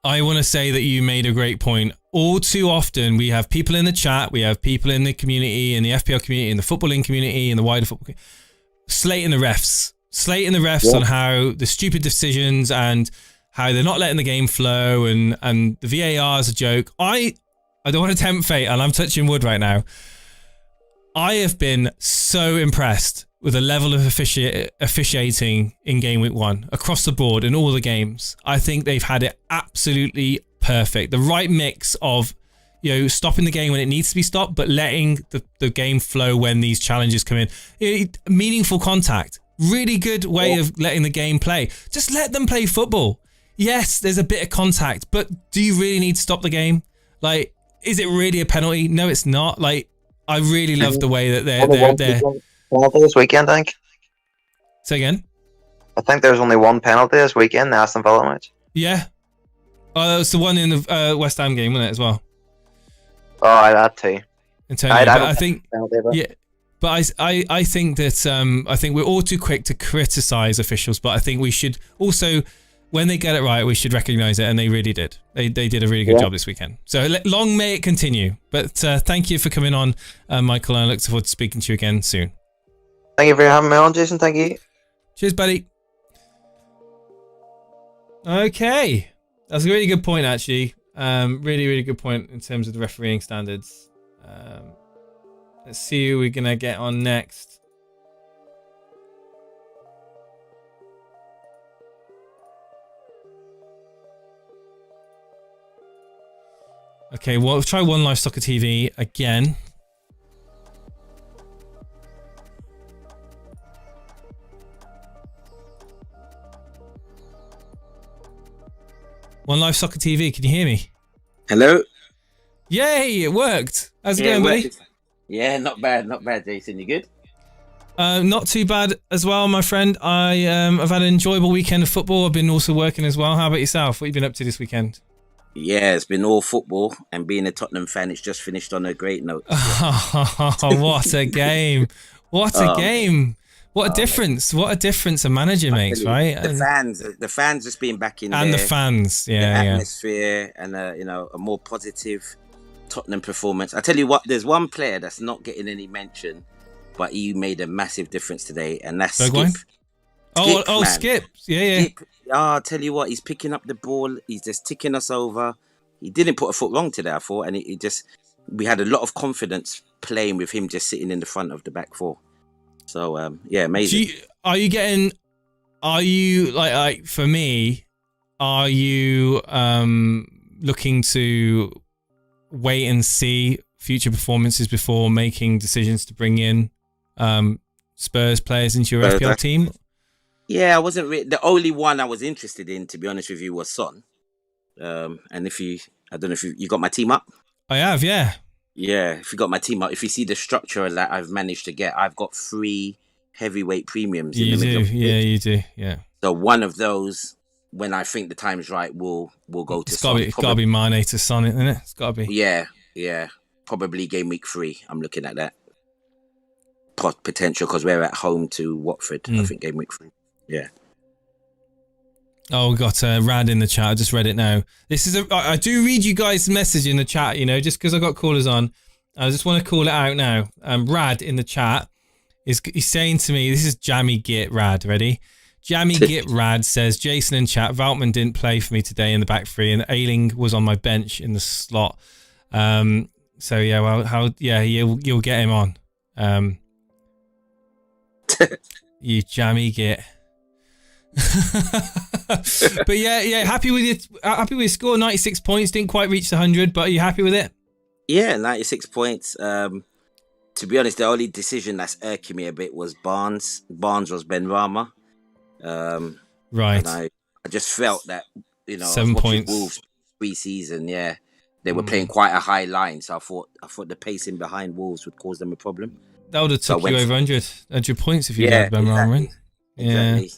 I want to say that you made a great point. All too often, we have people in the chat, we have people in the community, in the FPL community, in the footballing community, in the wider football community, slating the refs on how the stupid decisions and how they're not letting the game flow, and the VAR is a joke. I don't want to tempt fate, and I'm touching wood right now. I have been so impressed with the level of officiating in Game Week 1 across the board in all the games. I think they've had it absolutely perfect. The right mix of, stopping the game when it needs to be stopped, but letting the game flow when these challenges come in. Meaningful contact. Really good way of letting the game play. Just let them play football. Yes, there's a bit of contact, but do you really need to stop the game? Like, is it really a penalty? No, it's not. Like, I really love the way that they're penalty this weekend, I think. Say again? I think there's only one penalty this weekend, the Aston Villa match. Yeah. Oh, that was the one in the West Ham game, wasn't it, as well? Oh, I had two. I think, yeah. But I think that I think we're all too quick to criticise officials, but I think we should also, when they get it right, we should recognise it, and they really did. They did a really good job this weekend. So long may it continue. But thank you for coming on, Michael, and I look forward to speaking to you again soon. Thank you for having me on, Jason. Thank you. Cheers, buddy. Okay. That's a really good point, actually. Really, really good point in terms of the refereeing standards. Let's see who we're going to get on next. Okay, well, we'll try One Life Soccer TV again. One Life Soccer TV, can you hear me? Hello? Yay, it worked. How's it going, buddy? Yeah, not bad, Jason. You good? Not too bad as well, my friend. I've had an enjoyable weekend of football. I've been also working as well. How about yourself? What have you been up to this weekend? Yeah, it's been all football, and being a Tottenham fan, it's just finished on a great note. Oh, what a game. What a game. What a difference. What a difference a manager makes, right? The fans just being back in and there. the fans, the atmosphere, and a more positive Tottenham performance. I tell you what, there's one player that's not getting any mention, but he made a massive difference today, and that's Skip. Skip. Yeah. Skip. I'll tell you what, he's picking up the ball. He's just ticking us over. He didn't put a foot wrong today, I thought, and we had a lot of confidence playing with him just sitting in the front of the back four. So amazing. Are you like for me? Are you looking to wait and see future performances before making decisions to bring in Spurs players into your FPL team? Yeah, I wasn't the only one I was interested in, to be honest with you, was Son. And I don't know if you got my team up. I have, yeah. Yeah, if you got my team up, if you see the structure that I've managed to get, I've got 3 heavyweight premiums. You do. Yeah. So one of those, when I think the time's right, will go to Son. It's got to be Mane to Son, isn't it? It's got to be. Yeah. Probably game week 3. I'm looking at that potential because we're at home to Watford. I think game week 3. Yeah. Oh, we got Rad in the chat. I just read it now. I do read you guys' message in the chat, just because I got callers on. I just want to call it out now. Rad in the chat he's saying to me, this is Jammy Git Rad, ready? Jammy Git Rad says, Jason in chat, Veltman didn't play for me today in the back 3 and Ayling was on my bench in the slot. So yeah, well, you'll get him on. You Jammy Git. But yeah, happy with your score. 96 points, didn't quite reach the 100, but are you happy with it? Yeah, 96 points. To be honest, the only decision that's irking me a bit was Barnes. Barnes was Ben Rama. Right. And I just felt that 7 points. Wolves pre-season, they were playing quite a high line, so I thought the pacing behind Wolves would cause them a problem. That would have took you over 100 points if you had Ben Rama in. Exactly.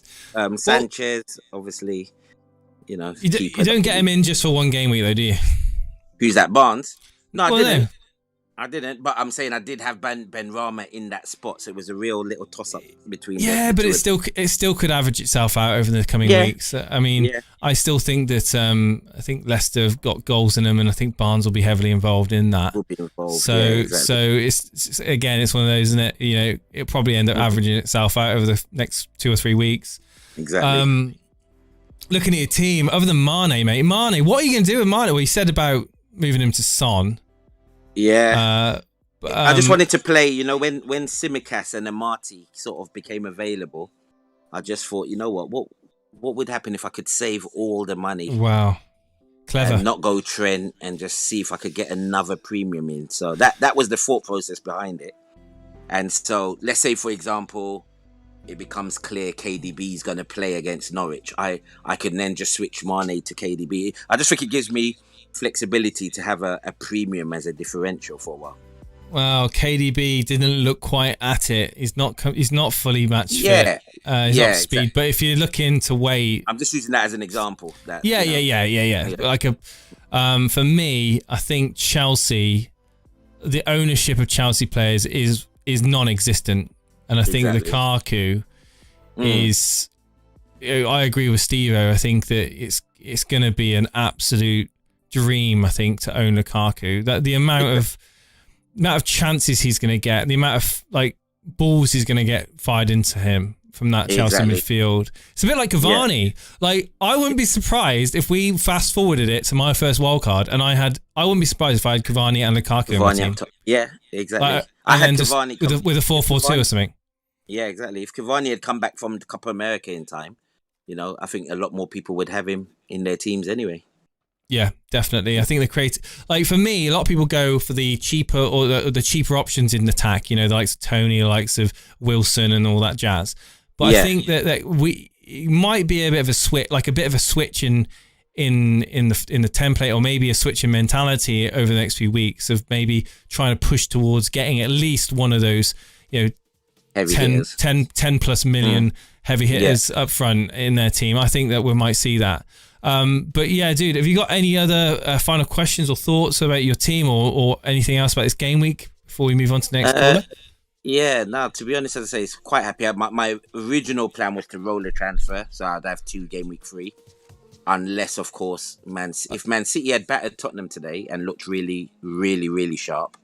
Sanchez, obviously, you don't get him in just for one game week, though, do you? Who's that, Barnes? No, I didn't. I didn't, but I'm saying I did have Ben Rama in that spot, so it was a real little toss up between. Yeah, but it still could average itself out over the coming weeks. I mean, I still think that I think Leicester have got goals in them, and I think Barnes will be heavily involved in that. Will be involved. So it's again, it's one of those, isn't it? You know, it'll probably end up averaging itself out over the next 2 or 3 weeks. Exactly. Looking at your team, other than Mane, mate, what are you going to do with Mane? Well, you said about moving him to Son. Yeah. I just wanted to play, you know, when Tsimikas and Amati sort of became available, I just thought, you know what would happen if I could save all the money? Wow. Clever. And not go Trent and just see if I could get another premium in. So that was the thought process behind it. And so let's say, for example, it becomes clear KDB is going to play against Norwich. I can then just switch Mane to KDB. I just think it gives me flexibility to have a premium as a differential for a while. Well, KDB didn't look quite at it. He's not fully match fit. He's not speed. Exactly. But if you're looking to weight, I'm just using that as an example. Yeah. Like for me, I think Chelsea, the ownership of Chelsea players is non-existent, and I think Lukaku is. I agree with Steve-O. I think that it's going to be an absolute dream, I think, to own Lukaku. That the amount of chances he's going to get, the amount of like balls he's going to get fired into him from that Chelsea midfield. It's a bit like Cavani. Yeah. Like, I wouldn't be surprised if we fast forwarded it to my first wildcard and I wouldn't be surprised if I had Cavani and Lukaku in my team. Yeah, exactly. Like, I had Cavani with a 4-4-2 or something. Yeah, exactly. If Cavani had come back from the Copa America in time, you know, I think a lot more people would have him in their teams anyway. Yeah, definitely. I think the like for me, a lot of people go for the cheaper or the cheaper options in attack. You know, the likes of Tony, the likes of Wilson, and all that jazz. But I think that it might be a bit of a switch, like a bit of a switch in the template, or maybe a switch in mentality over the next few weeks of maybe trying to push towards getting at least one of those, you know, 10 plus million heavy hitters up front in their team. I think that we might see that. But yeah, dude, have you got any other final questions or thoughts about your team or anything else about this game week before we move on to the next caller? Yeah, no, to be honest, as I say, it's quite happy. My original plan was to roll a transfer, so I'd have 2 game week free. Unless, of course, if Man City had battered Tottenham today and looked really, really, really sharp,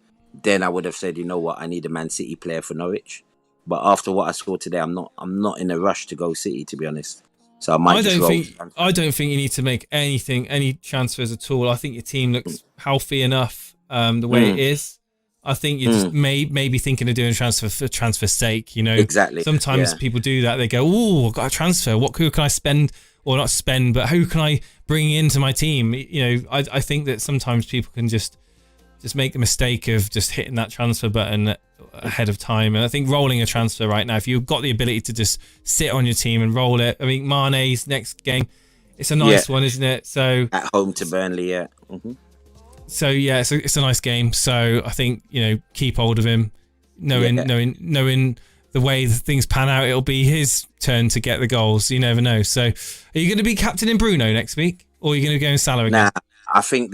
then I would have said, you know what, I need a Man City player for Norwich. But after what I saw today, I'm not in a rush to go City, to be honest. So I don't think you need to make any transfers at all. I think your team looks healthy enough the way it is. I think you're just maybe thinking of doing a transfer for transfer's sake. You know, exactly. Sometimes people do that. They go, "Oh, I've got a transfer. Who can I spend, or not spend, but who can I bring into my team?" You know, I think that sometimes people can just make the mistake of just hitting that transfer button ahead of time. And I think rolling a transfer right now, if you've got the ability to just sit on your team and roll it, I mean, Mane's next game, it's a nice one, isn't it? So at home to Burnley, yeah. Mm-hmm. So yeah, it's a nice game. So I think, you know, keep hold of him, knowing the way things pan out, it'll be his turn to get the goals. You never know. So are you going to be captain in Bruno next week, or are you going to go in Salah again? Nah, I think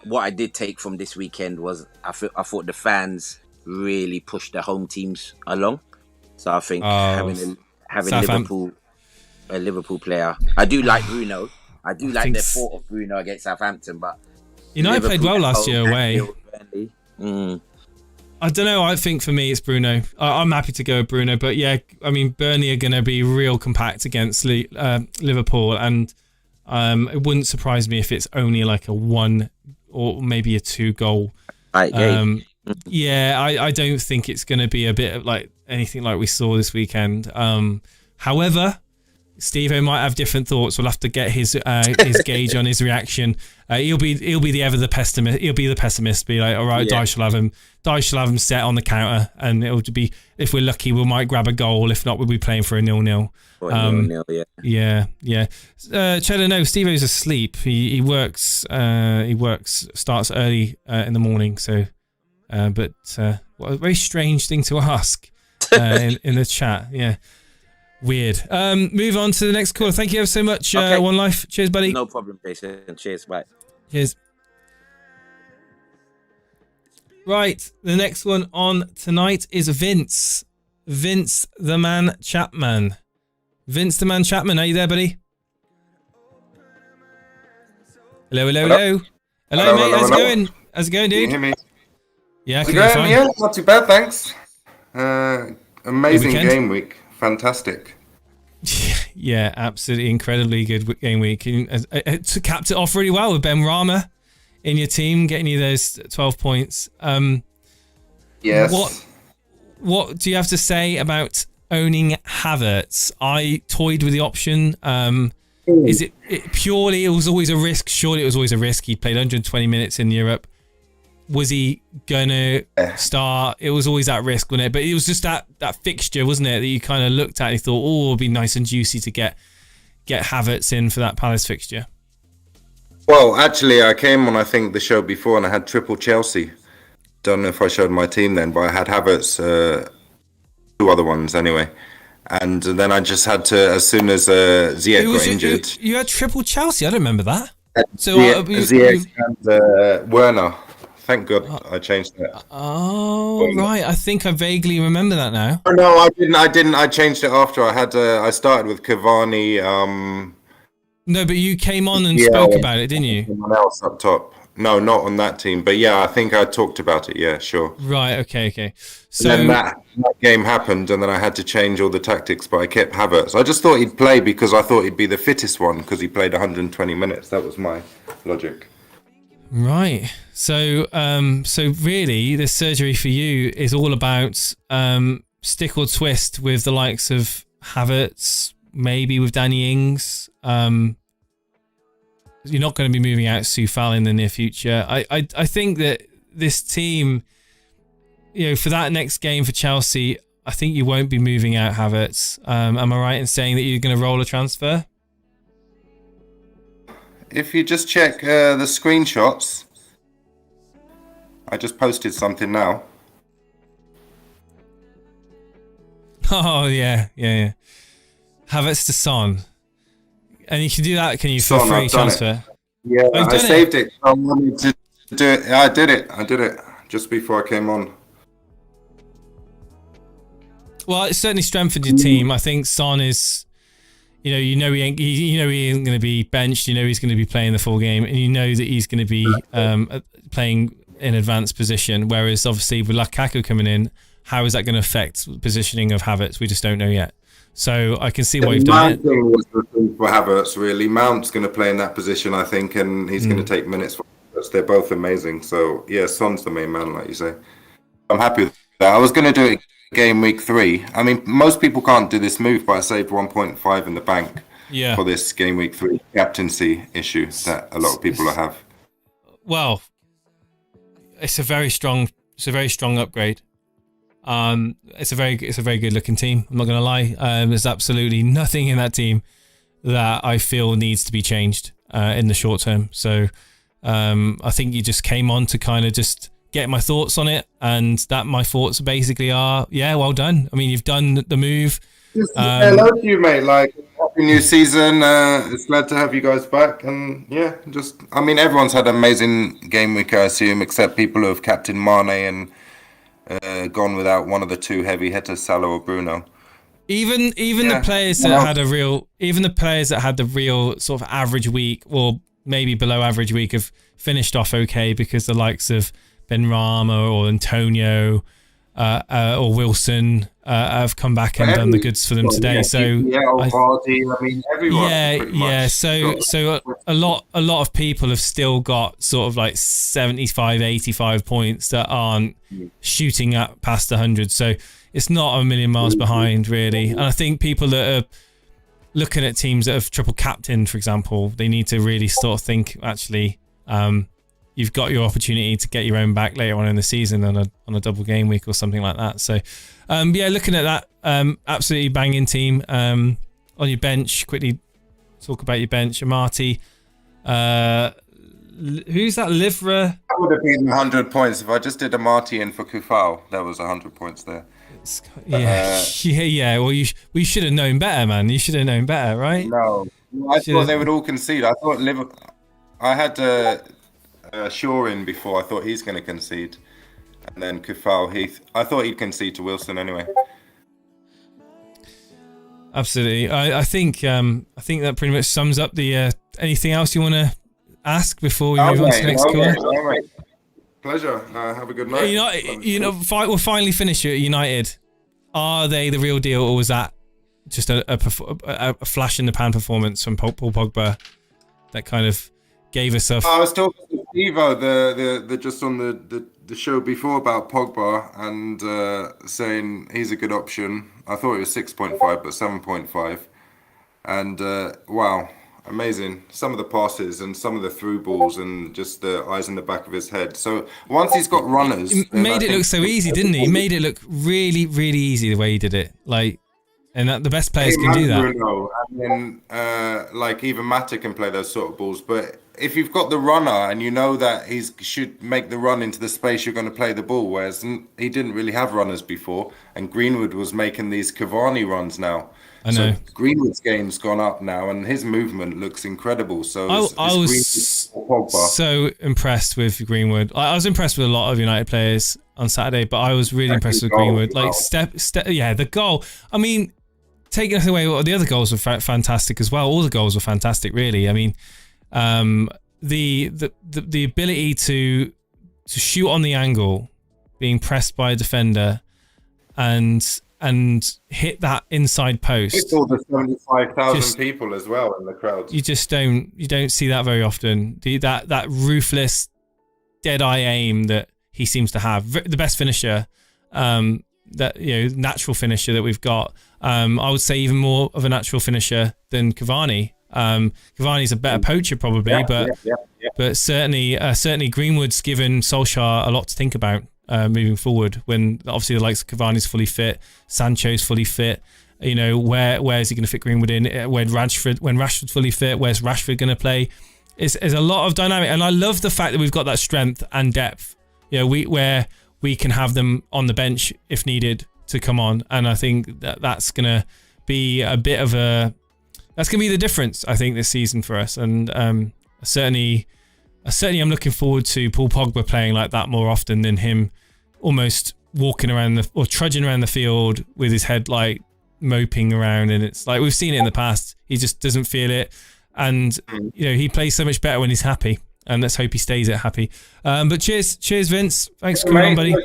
what I did take from this weekend was I thought the fans really pushed the home teams along. So I think having a Liverpool player, I do like Bruno. I do like the thought of Bruno against Southampton, but United played well last year away. I don't know. I think for me it's Bruno. I'm happy to go with Bruno, but yeah, I mean, Burnley are going to be real compact against Liverpool, and it wouldn't surprise me if it's only like a 1 or maybe a 2 goal. Yeah, I don't think it's going to be a bit of like anything like we saw this weekend. However, Steve-O might have different thoughts. We'll have to get his gauge on his reaction. He'll be the pessimist. He'll be the pessimist. Be like, all right, Dyche shall have him set on the counter, and it'll be, if we're lucky, we might grab a goal. If not, we'll be playing for a 0-0. Yeah. Cheddar, no, Steve-O's asleep. He works. Starts early in the morning. So, but what a very strange thing to ask in the chat. Yeah. Weird. Move on to the next caller. Thank you ever so much, One Life. Cheers, buddy. No problem, Jason. Cheers, bye. Cheers. Right, the next one on tonight is Vince. Vince the Man Chapman. Vince the Man Chapman, are you there, buddy? Hello. Hello, mate. How's it going? How's it going, dude? Can you hear me? Yeah, I How's can it hear you going? fine. Yeah, not too bad, thanks. Amazing Good weekend? game week. Fantastic. Yeah, absolutely incredibly good game week. Capped it off really well with Ben Rama in your team, getting you those 12 points. Yes. What do you have to say about owning Havertz? I toyed with the option. Is it purely, it was always a risk? Surely it was always a risk. He played 120 minutes in Europe. Was he going to start? It was always that risk, wasn't it? But it was just that fixture, wasn't it, that you kind of looked at and you thought, oh, it'd be nice and juicy to get Havertz in for that Palace fixture. Well, actually, I came on, I think, the show before and I had triple Chelsea. Don't know if I showed my team then, but I had Havertz, two other ones anyway. And then I just had to, as soon as Ziyech got injured. You had triple Chelsea? I don't remember that. So Ziyech and Werner. Thank God I changed that. Oh, right. I think I vaguely remember that now. Oh, no, I didn't. I changed it after. I started with Cavani. No, but you came on and spoke about it, didn't you? Someone else up top. No, not on that team. But yeah, I think I talked about it. Yeah, sure. Right. Okay. So and then that game happened, and then I had to change all the tactics, but I kept Havertz. I just thought he'd play because I thought he'd be the fittest one because he played 120 minutes. That was my logic. Right. So really, this surgery for you is all about stick or twist with the likes of Havertz, maybe with Danny Ings. You're not going to be moving out Soufal in the near future. I think that this team, for that next game for Chelsea, I think you won't be moving out Havertz. Am I right in saying that you're going to roll a transfer? If you just check the screenshots, I just posted something now. Oh, yeah. Havertz to Son. And you can do that, can you, for Son, free I've done transfer? Yeah, I saved it. I wanted to do it. Yeah, I did it just before I came on. Well, it certainly strengthened your team. I think Son is, he ain't going to be benched. He's going to be playing the full game, and you know that he's going to be playing in advanced position. Whereas obviously with Lukaku coming in, how is that going to affect positioning of Havertz? We just don't know yet. So I can see why you've done it. Mount was the thing for Havertz, really. Mount's going to play in that position, I think, and he's going to take minutes for Havertz. They're both amazing. So yeah, Son's the main man, like you say. I'm happy with that. I was going to do it game week 3. I mean, most people can't do this move, but I saved 1.5 in the bank for this game week 3 captaincy issue that a lot of people have. Well, it's a very strong upgrade. It's a very good looking team. I'm not going to lie. There's absolutely nothing in that team that I feel needs to be changed in the short term. So I think you just came on to kind of just get my thoughts on it, and that my thoughts basically are, well done. I mean, you've done the move. Hello to you, mate. Like, happy new season. It's glad to have you guys back. And I mean, everyone's had an amazing game week, I assume, except people who have captained Mane and gone without one of the two heavy hitters, Salah or Bruno. Even the players that had the real sort of average week, or maybe below average week, have finished off okay, because the likes of Benrahma or Antonio or Wilson have come back and done the goods for them today. So everyone. So a lot of people have still got sort of like 75, 85 points that aren't shooting up past 100. So it's not a million miles behind, really. And I think people that are looking at teams that have triple captained, for example, they need to really sort of think, actually, you've got your opportunity to get your own back later on in the season on a double game week or something like that. So, looking at that, absolutely banging team. On your bench, quickly talk about your bench. Amati, who's that? Livra? I would have been 100 points if I just did Amati in for Kufal. That was 100 points there. Well, you should have known better, man. You should have known better, right? No, I thought they would all concede. I thought I had Shaw in before. I thought he's going to concede. and then Kufal, Heath. I thought he'd concede to Wilson anyway. Absolutely. I think that pretty much sums up the. Anything else you want to ask before we move on to the next call? Pleasure. Have a good night. We'll finally finish it at United. Are they the real deal, or was that just a flash in the pan performance from Paul Pogba that kind of gave us a? I was talking to Evo the just on the show before about Pogba and saying he's a good option. I thought it was 6.5, but 7.5, and wow. Amazing. Some of the passes and some of the through balls and just the eyes in the back of his head. So once he's got runners... He made it look so easy, didn't he? He made it look really, really easy the way he did it. And the best players can do that. Bruno, and then, even Mata can play those sort of balls. But if you've got the runner and you know that he should make the run into the space you're going to play the ball, whereas he didn't really have runners before, and Greenwood was making these Cavani runs now. I know. So Greenwood's game's gone up now, and his movement looks incredible. So I was so impressed with Greenwood. I was impressed with a lot of United players on Saturday, but I was really impressed with Greenwood. The goal. I mean, taking away the other goals were fantastic as well. All the goals were fantastic, really. I mean, the ability to shoot on the angle, being pressed by a defender, and hit that inside post. It's all the 75,000 people as well in the crowd. You just don't see that very often. That ruthless, dead-eye aim that he seems to have. The best finisher, natural finisher that we've got. I would say even more of a natural finisher than Cavani. Cavani's a better poacher probably, but certainly Greenwood's given Solskjaer a lot to think about. Moving forward, when obviously the likes of Cavani's fully fit, Sancho's fully fit, where is he going to fit Greenwood in? When Rashford's fully fit, where's Rashford going to play? It's a lot of dynamic, and I love the fact that we've got that strength and depth. Where we can have them on the bench if needed to come on, and I think that's going to be that's going to be the difference. I think this season for us, and certainly I'm looking forward to Paul Pogba playing like that more often than him almost walking around or trudging around the field with his head like moping around. And it's like, we've seen it in the past. He just doesn't feel it. And, he plays so much better when he's happy. And let's hope he stays happy. But cheers, Vince. Thanks for coming on, buddy.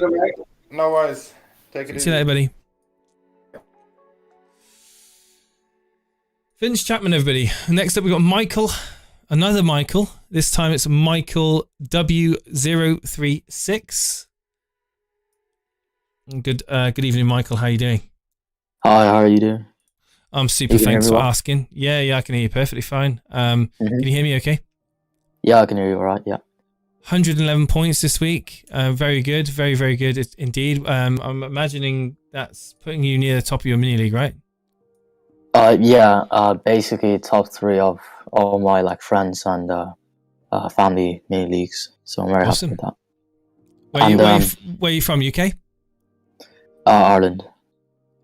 No worries. Take it easy. See you later, buddy. Vince Chapman, everybody. Next up, we've got Michael. Another Michael. This time it's Michael W036. Good evening, Michael. How are you doing? Hi, how are you doing? I'm super. Thanks for asking. Yeah, I can hear you perfectly fine. Can you hear me okay? Yeah, I can hear you all right, yeah. 111 points this week. Very good. Very, very good indeed. I'm imagining that's putting you near the top of your mini league, right? Basically top 3 of all my friends and family mini leagues. So I'm very happy with that. Where are you from? UK? Ireland.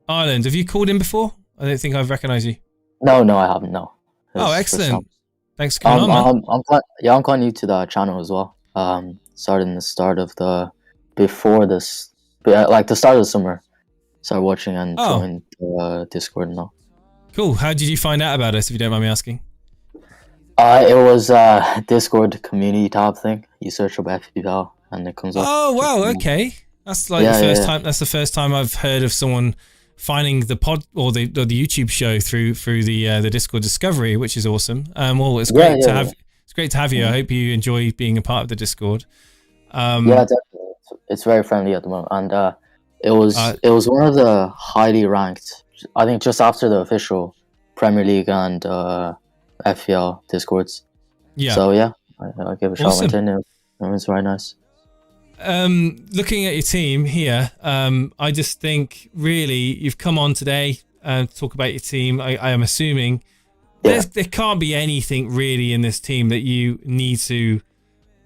Ireland. Have you called in before? I don't think I've recognised you. No, I haven't. No. Excellent. Thanks for coming on, man. I'm quite new to the channel as well. Started in the start of the start of the summer. Started watching and joined Discord and all. Cool. How did you find out about us, if you don't mind me asking? It was a Discord community tab thing. You search up FPL and it comes up. Oh wow, okay. That's the first time. That's the first time I've heard of someone finding the pod or the YouTube show through the Discord discovery, which is awesome. It's great to have. It's great to have you. I hope you enjoy being a part of the Discord. Yeah, definitely. It's very friendly at the moment, and it was one of the highly ranked. I think just after the official Premier League and FPL Discords. Yeah. So I gave a shot. Went in. It was very nice. Looking at your team here, I just think really you've come on today to talk about your team. I am assuming there can't be anything really in this team that you need to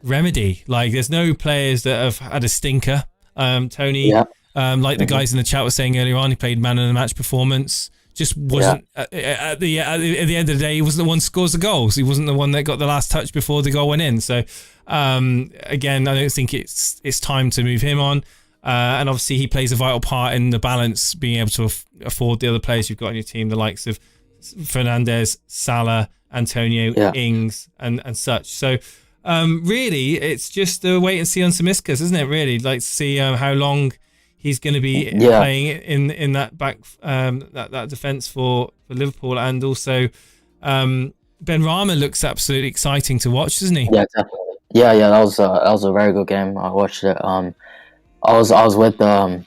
remedy. There's no players that have had a stinker. Tony, the guys in the chat were saying earlier on, he played man of the match performance. Just wasn't at the end of the day. He wasn't the one who scores the goals. He wasn't the one that got the last touch before the goal went in. So again, I don't think it's time to move him on. And obviously he plays a vital part in the balance, being able to afford the other players you've got on your team, the likes of Fernandez, Salah, Antonio, Ings, and such. So really, it's just a wait and see on Samiskas, isn't it? Really, like to see how long he's going to be playing in that back that defense for Liverpool, and also Benrahma looks absolutely exciting to watch, doesn't he? Yeah, definitely. Yeah, that was a very good game. I watched it. I was with the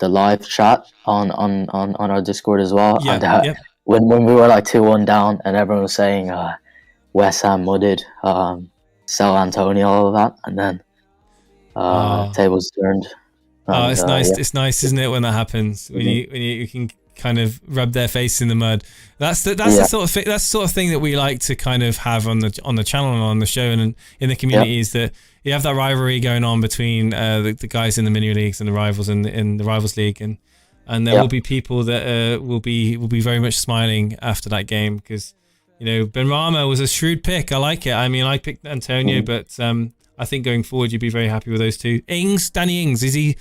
live chat on our Discord as well. Yeah, and when we were like 2-1 down, and everyone was saying West Ham mudded, sell Antonio, all of that, and then tables turned. And, it's nice. It's nice, isn't it, when that happens? When you can kind of rub their face in the mud. That's the sort of thing. That's the sort of thing that we like to kind of have on the channel and on the show and in the community, is that you have that rivalry going on between the guys in the mini leagues and the rivals in the rivals league, and there will be people that will be very much smiling after that game, because Benrahma was a shrewd pick. I like it. I mean, I picked Antonio, but I think going forward you'd be very happy with those two. Danny Ings, is he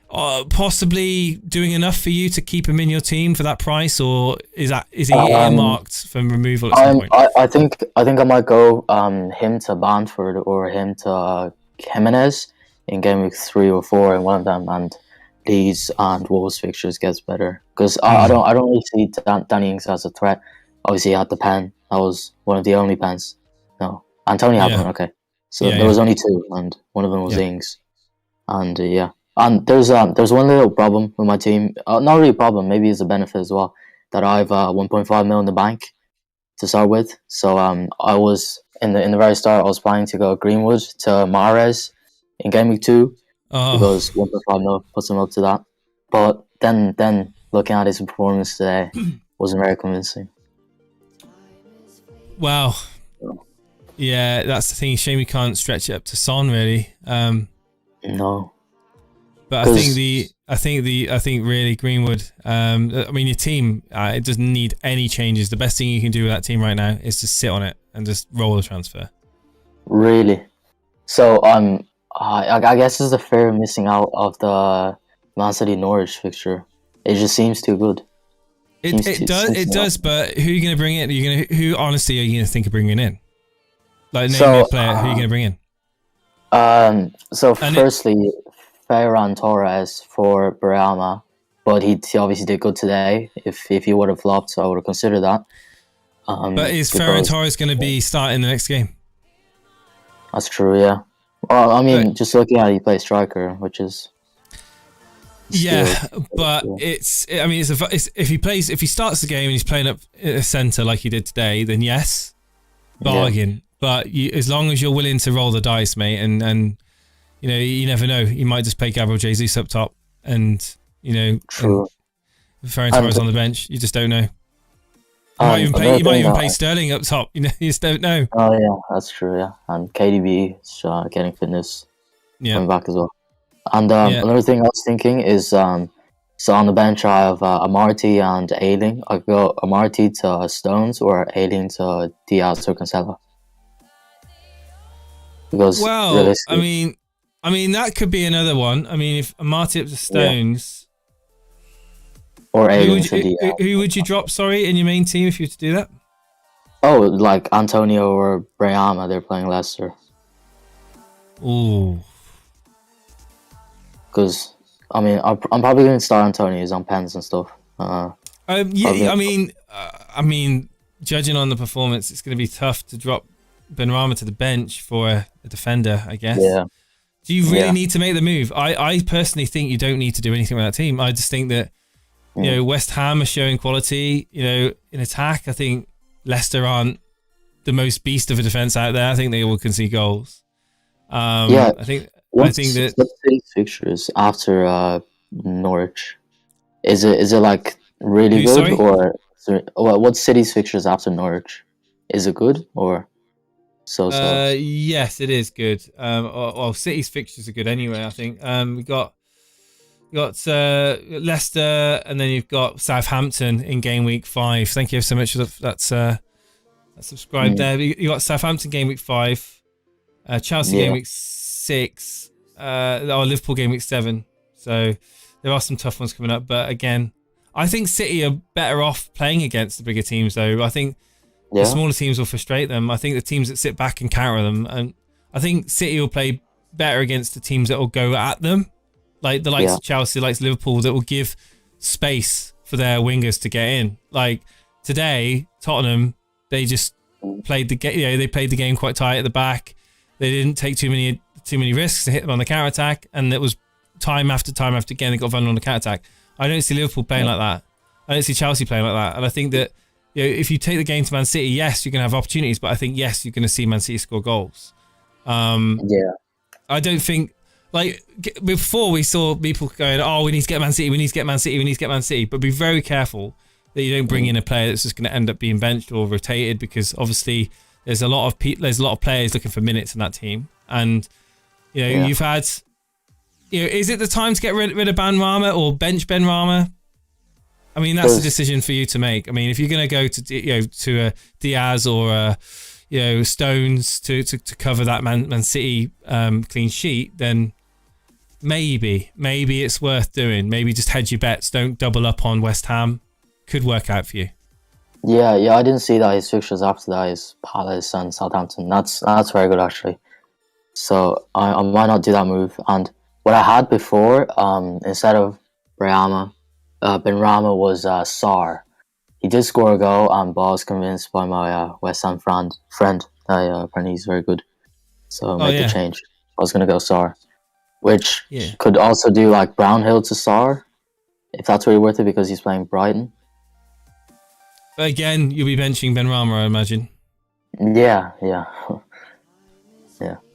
possibly doing enough for you to keep him in your team for that price, or is he earmarked for removal at some point? I think I might go him to Bamford or him to Jimenez in game week 3 or 4 in one of them, and Leeds and Wolves fixtures gets better, because I don't really see Danny Ings as a threat. Obviously, he had the pen. That was one of the only pens. No, Antonio had one. Okay, so there was only 2, and one of them was Ings, and And there's one little problem with my team. Not really a problem, maybe it's a benefit as well, that I have 1.5 mil in the bank to start with. So I was in the very start, I was planning to go Greenwood to Mahrez in game week 2, because 1.5 mil puts him up to that. But then looking at his performance today wasn't very convincing. Wow. Yeah, that's the thing. Shame we can't stretch it up to Son, really. No. But I think really Greenwood. I mean, your team, it doesn't need any changes. The best thing you can do with that team right now is just sit on it and just roll the transfer. Really? So I guess it's the fear of missing out of the Man City Norwich fixture. It just seems too good. It does. But who are you going to bring in? Who honestly are you going to think of bringing in? Like, name me a player. Who are you going to bring in? Firstly, Ferran Torres for Brahma, but he obviously did good today. If he would have flopped, so I would have considered that. But is Ferran Torres going to be starting the next game? That's true, yeah. Well, I mean, just looking at it, he plays striker, which is... but if he starts the game and he's playing up a centre like he did today, then yes, bargain. Yeah. But as long as you're willing to roll the dice, mate, and you never know, you might just play Gabriel Jesus up top, and True. Ferran Torres on the bench. You just don't know. You might even play Sterling up top. You just don't know. Oh yeah, that's true. Yeah, and KDB is getting fitness coming back as well. And another thing I was thinking is, so on the bench I have Amarty and Ayling. I could go Amarty to Stones or Ayling to Diaz or Cancelo. Because I mean that could be another one. I mean, if Amarty up to Stones, or Ayling to Diaz. Who would you drop? Sorry, in your main team if you were to do that? Oh, like Antonio or Brahma. They're playing Leicester. Ooh. Because I mean, I'm probably going to start Antonio's on pens and stuff. I mean, judging on the performance, it's going to be tough to drop Benrahma to the bench for a defender, I guess. Yeah. Do you really need to make the move? I personally think you don't need to do anything with that team. I just think that West Ham are showing quality. In attack, I think Leicester aren't the most beast of a defense out there. I think they will concede goals. I think that what's the fixtures after Norwich? Is it like really good, or what's City's fixtures after Norwich? Is it good or so? Yes, it is good. Well, City's fixtures are good anyway. I think we got Leicester, and then you've got Southampton in game week 5. Thank you so much for that's subscribed there. You got Southampton game week 5, Chelsea game week 6. Liverpool game week 7. So there are some tough ones coming up. But again, I think City are better off playing against the bigger teams, though. I think the smaller teams will frustrate them. I think the teams that sit back and counter them, and I think City will play better against the teams that will go at them, like the likes of Chelsea, likes of Liverpool, that will give space for their wingers to get in. Like today, Tottenham, they just played the game. They played the game quite tight at the back. They didn't take too many risks to hit them on the counter attack, and it was time after again they got vulnerable on the counter attack. I don't see Liverpool playing like that. I don't see Chelsea playing like that. And I think that if you take the game to Man City, yes, you're going to have opportunities, but I think yes, you're going to see Man City score goals. I don't think, like, before we saw people going, oh, we need to get Man City, we need to get Man City, we need to get Man City, but be very careful that you don't bring in a player that's just going to end up being benched or rotated, because obviously there's a lot of players looking for minutes in that team, and you've had, is it the time to get rid of Ben Rama or bench Ben Rama? I mean, that's a decision for you to make. I mean, if you're going to go to a Diaz or Stones to cover that Man City clean sheet, then maybe it's worth doing. Maybe just hedge your bets. Don't double up on West Ham. Could work out for you. Yeah, I didn't see that his fixtures after that is Palace and Southampton. That's very good actually. So I might not do that move. And what I had before, instead of Ben Rama was Sarr. He did score a goal, but I was convinced by my West Ham friend that apparently he's very good. So make the change. I was going to go Sarr, which could also do like Brownhill to Sarr, if that's really worth it, because he's playing Brighton. Again, you'll be benching Ben Rama, I imagine. Yeah.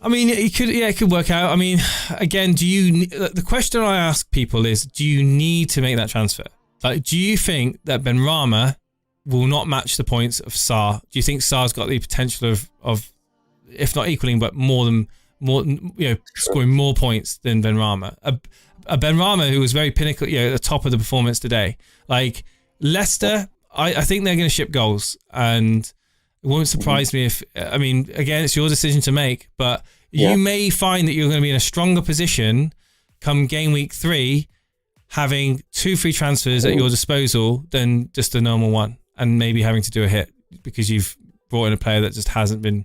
I mean, it could work out. I mean, again, the question I ask people is, do you need to make that transfer? Like, do you think that Ben Rama will not match the points of Sarr? Do you think Sarr's got the potential of if not equaling, but more, scoring more points than Ben Rama? A Ben Rama who was very pinnacle, at the top of the performance today. Like Leicester, I think they're going to ship goals, and it won't surprise me if, I mean, again, it's your decision to make, but you may find that you're going to be in a stronger position come game week 3, having 2 free transfers at your disposal than just a normal one, and maybe having to do a hit because you've brought in a player that just hasn't been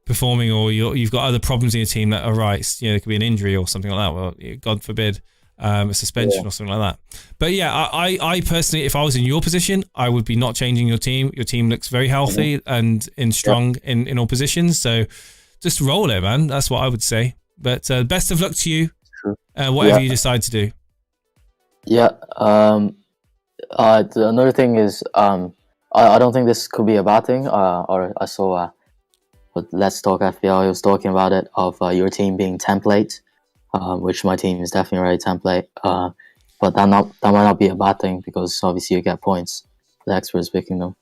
performing, or you've got other problems in your team that arise. There could be an injury or something like that. Well, God forbid, a suspension or something like that. But I personally, if I was in your position, I would be not changing your team. Your team looks very healthy and strong in all positions. So just roll it, man. That's what I would say. But best of luck to you, whatever you decide to do. Another thing is, I don't think this could be a bad thing. Or I saw Let's Talk FPL. He was talking about it, of your team being template, which my team is definitely already template. But that might not be a bad thing, because obviously you get points. The experts picking them.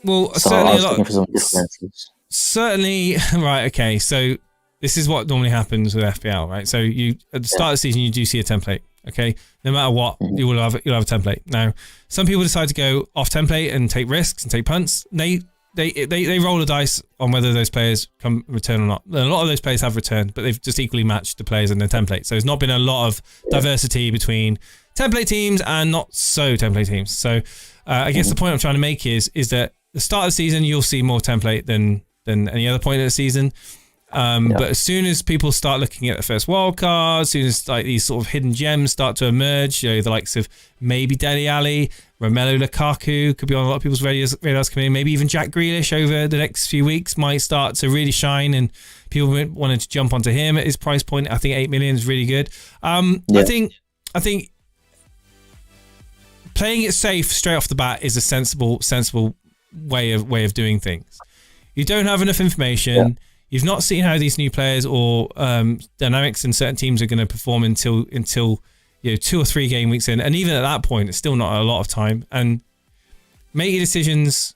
Well, so certainly I was looking for some differences. Certainly, right? Okay, so this is what normally happens with FPL, right? So you at the start of the season, you do see a template. Okay, no matter what, you'll have a template. Now, some people decide to go off template and take risks and take punts. They roll the dice on whether those players come return or not. A lot of those players have returned, but they've just equally matched the players in their template. So there's not been a lot of diversity between template teams and not so template teams. So I guess the point I'm trying to make is that the start of the season, you'll see more template than any other point of the season. But as soon as people start looking at the first wild card, as soon as like these sort of hidden gems start to emerge, the likes of maybe Dele Alli, Romelu Lukaku could be on a lot of people's radars coming in. Maybe even Jack Grealish over the next few weeks might start to really shine, and people wanted to jump onto him at his price point. I think 8 million is really good. I think playing it safe straight off the bat is a sensible way of doing things. You don't have enough information. You've not seen how these new players or dynamics in certain teams are going to perform until 2 or 3 game weeks in, and even at that point, it's still not a lot of time. And make your decisions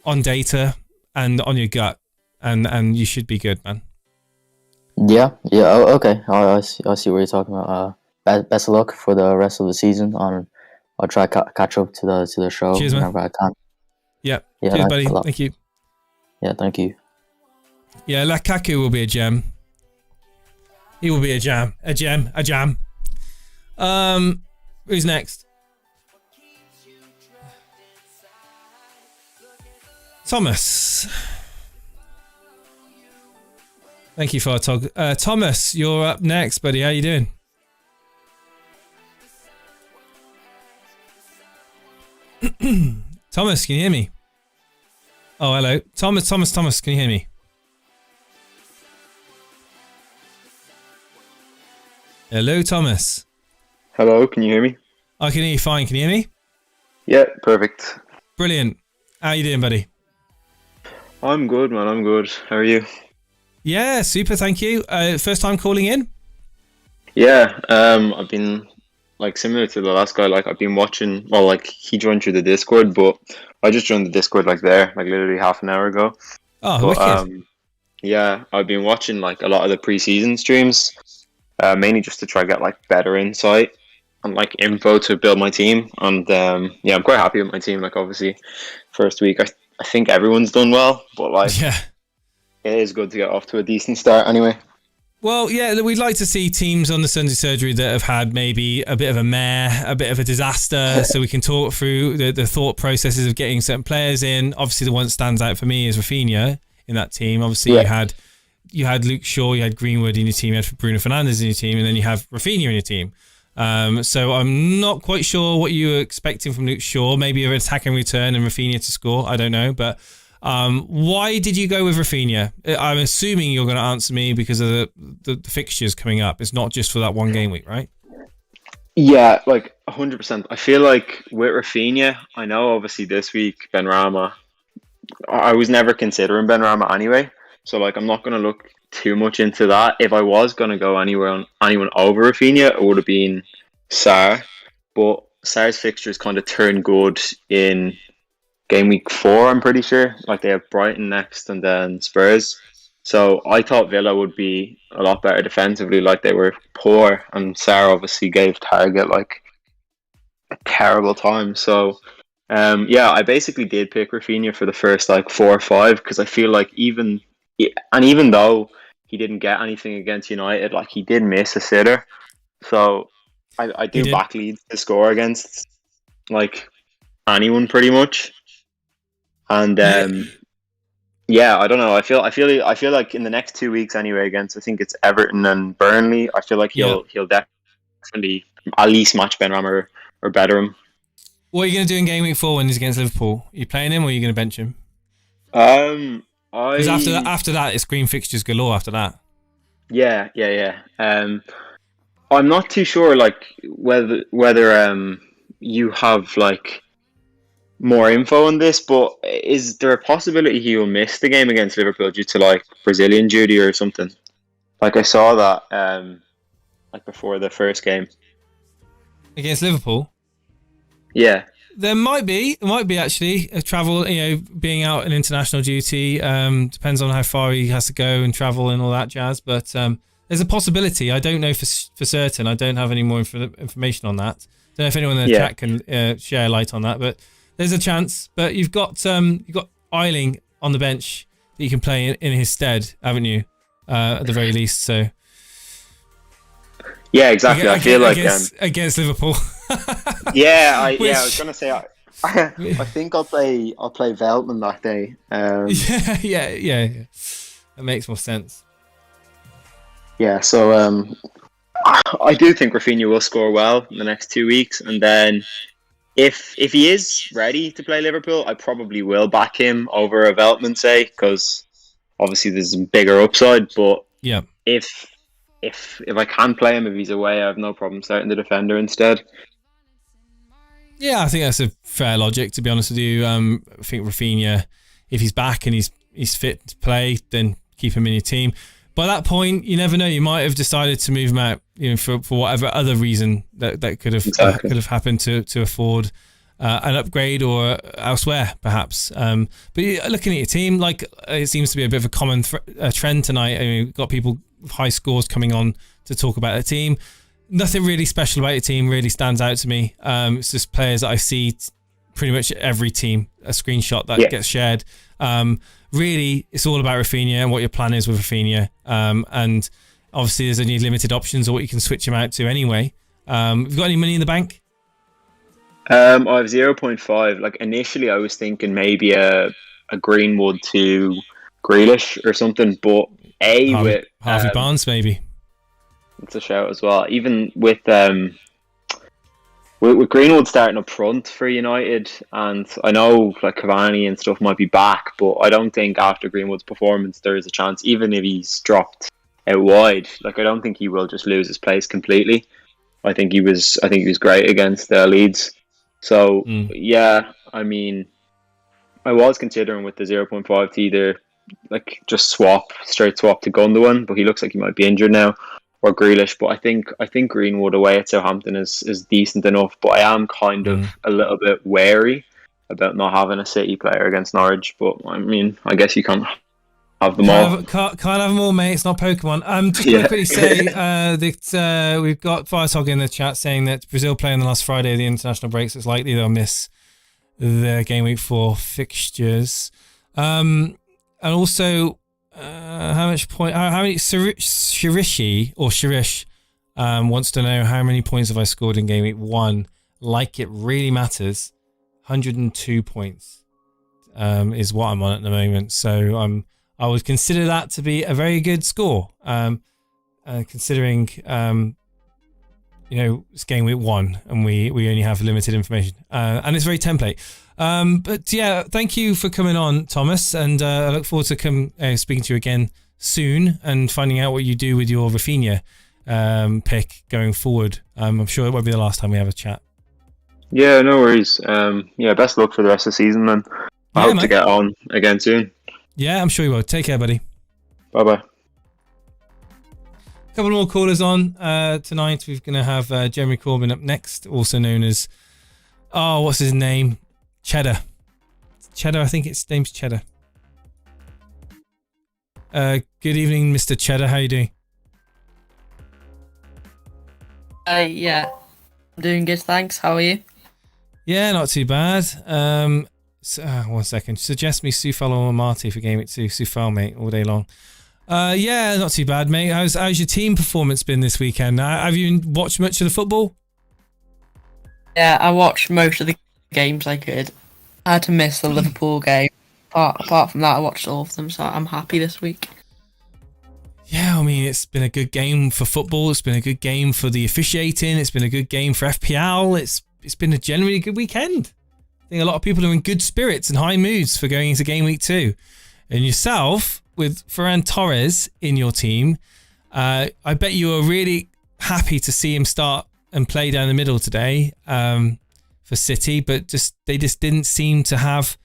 on data and on your gut, and you should be good, man. Okay. I see what you're talking about. Best of luck for the rest of the season. I'll try catch up to the show whenever I can. Cheers, buddy. Thank you. Thank you. Lukaku will be a gem. He will be a jam. A jam. Who's next? Thomas. Thank you for our talk. Thomas, you're up next, buddy. How you doing? Thomas, can you hear me? Oh, hello. Thomas, can you hear me? Hello, Thomas. Hello, can you hear me? I can hear you fine. Can you hear me? Yeah, perfect. Brilliant. How you doing, buddy? I'm good, man. I'm good. How are you? Yeah, super. Thank you. First time calling in? Yeah, I've been like similar to the last guy. Like I've been watching. Well, like he joined through the Discord, but I just joined the Discord like literally half an hour ago. Oh, wicked. Yeah, I've been watching like a lot of the preseason streams, mainly just to try to get like better insight and like info to build my team. And yeah, I'm quite happy with my team. Like obviously, first week I think everyone's done well, but like yeah, it is good to get off to a decent start anyway. Well, yeah, we'd like to see teams on the Sunday Surgery that have had maybe a bit of a mare, a bit of a disaster, so we can talk through the thought processes of getting certain players in. Obviously, the one that stands out for me is Rafinha in that team. Obviously, yeah. you had Luke Shaw, you had Greenwood in your team, you had Bruno Fernandes in your team, and then you have Rafinha in your team. So I'm not quite sure what you were expecting from Luke Shaw. Maybe an attacking return and Rafinha to score. I don't know, but why did you go with Rafinha? I'm assuming you're going to answer me because of the fixtures coming up. It's not just for that one game week, right? Yeah, like 100%. I feel like with Rafinha, I know obviously this week Benrahma, I was never considering Benrahma anyway. So like I'm not going to look too much into that. If I was going to go anyone over Rafinha, it would have been Sarr. But Sarr's fixtures kind of turned good in game week 4, I'm pretty sure. Like they have Brighton next and then Spurs. So I thought Villa would be a lot better defensively. Like they were poor, and Sarr obviously gave Target like a terrible time. So yeah, I basically did pick Rafinha for the first like 4 or 5 because I feel like even though he didn't get anything against United, like he did miss a sitter. So I do back Leeds to score against like anyone pretty much. And yeah, I don't know. I feel like in the next 2 weeks anyway, against I think it's Everton and Burnley, I feel like he'll definitely at least match Benrahma or better him. What are you going to do in game week 4 when he's against Liverpool? Are you playing him or are you going to bench him? Because after that, it's green fixtures galore. After that, yeah. I'm not too sure, like whether you have like more info on this, but is there a possibility he will miss the game against Liverpool due to like Brazilian duty or something? Like I saw that like before the first game against Liverpool. Yeah. There might be actually a travel, being out in international duty. Depends on how far he has to go and travel and all that jazz. But there's a possibility. I don't know for certain. I don't have any more information on that. Don't know if anyone in the chat can share light on that. But there's a chance. But you've got Eiling on the bench that you can play in his stead, haven't you? At the very least. So. Yeah, exactly. I feel like against Liverpool. Yeah, I was gonna say I think I'll play Veltman that day. Yeah. That makes more sense. Yeah, so I do think Rafinha will score well in the next 2 weeks, and then if he is ready to play Liverpool, I probably will back him over a Veltman, say, because obviously there's a bigger upside. But yeah, if I can play him if he's away, I have no problem starting the defender instead. Yeah, I think that's a fair logic, to be honest with you. I think Rafinha, if he's back and he's fit to play, then keep him in your team. By that point, you never know. You might have decided to move him out, for whatever other reason that could have happened to afford an upgrade or elsewhere, perhaps. But looking at your team, like it seems to be a bit of a common trend tonight. I mean, we've got people with high scores coming on to talk about their team. Nothing really special about your team really stands out to me. It's just players that I see pretty much every team, a screenshot that gets shared. Really, it's all about Rafinha and what your plan is with Rafinha. And obviously there's only limited options or what you can switch him out to anyway. Have you got any money in the bank? I have 0.5. Like initially, I was thinking maybe a Greenwood to Grealish or something, but Harvey Barnes maybe. It's a shout as well. Even with Greenwood starting up front for United, and I know like Cavani and stuff might be back, but I don't think after Greenwood's performance there is a chance, even if he's dropped out wide. Like I don't think he will just lose his place completely. I think he was great against Leeds. So yeah, I mean, I was considering with the 0.5 to either like just straight swap to Gundogan, but he looks like he might be injured now, or Grealish. But I think Greenwood away at Southampton is decent enough. But I am kind of a little bit wary about not having a City player against Norwich. But I mean, I guess you can't have them all. Can't have them all, mate. It's not Pokemon. Just going to quickly say that we've got Fireshog in the chat saying that Brazil play on the last Friday of the international break, so it's likely they'll miss the Game Week 4 fixtures. And also, how many Shirish wants to know how many points have I scored in Game Week 1? Like it really matters. 102 points is what I'm on at the moment. So I would consider that to be a very good score, considering it's Game Week 1 and we only have limited information, and it's very template. But yeah, thank you for coming on, Thomas, and I look forward to speaking to you again soon and finding out what you do with your Rafinha pick going forward. I'm sure it won't be the last time we have a chat. Yeah, no worries. Best of luck for the rest of the season, and I hope to get on again soon. Yeah, I'm sure you will. Take care, buddy. Bye-bye. A couple more callers on tonight. We're going to have Jeremy Corbyn up next, also known as, what's his name? Cheddar. I think his name's Cheddar. Good evening, Mr. Cheddar. How are you doing? Yeah, I'm doing good, thanks. How are you? Yeah, not too bad. 1 second. Suggest me Sufal or Marty for Game Week 2. Sufal, mate, all day long. Yeah, not too bad, mate. How's your team performance been this weekend? Have you watched much of the football? Yeah, I watched most of the games I could. I had to miss the Liverpool game. Apart from that, I watched all of them, so I'm happy this week. Yeah, I mean, it's been a good game for football. It's been a good game for the officiating. It's been a good game for FPL. It's been a generally good weekend. I think a lot of people are in good spirits and high moods for going into Game Week 2. And yourself, with Ferran Torres in your team, I bet you were really happy to see him start and play down the middle today for City, but they just didn't seem to have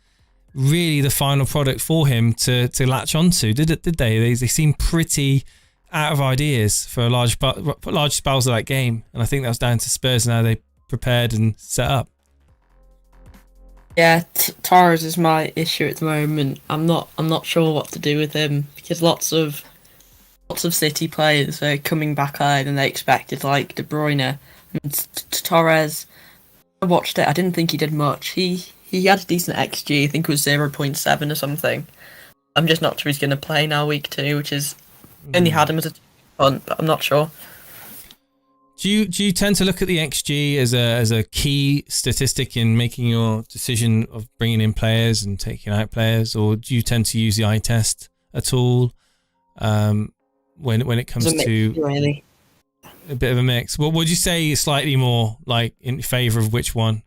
really the final product for him to latch onto, did they? They seemed pretty out of ideas for large spells of that game, and I think that was down to Spurs and how they prepared and set up. Yeah, Torres is my issue at the moment. I'm not sure what to do with him because lots of City players are coming back higher than they expected, like De Bruyne. And Torres, I watched it. I didn't think he did much. He had a decent XG. I think it was 0.7 or something. I'm just not sure he's going to play now week 2, which is only had him as a punt, but I'm not sure. Do you tend to look at the XG as a key statistic in making your decision of bringing in players and taking out players, or do you tend to use the eye test at all when it comes to really a bit of a mix? What would you say slightly more like in favour of which one?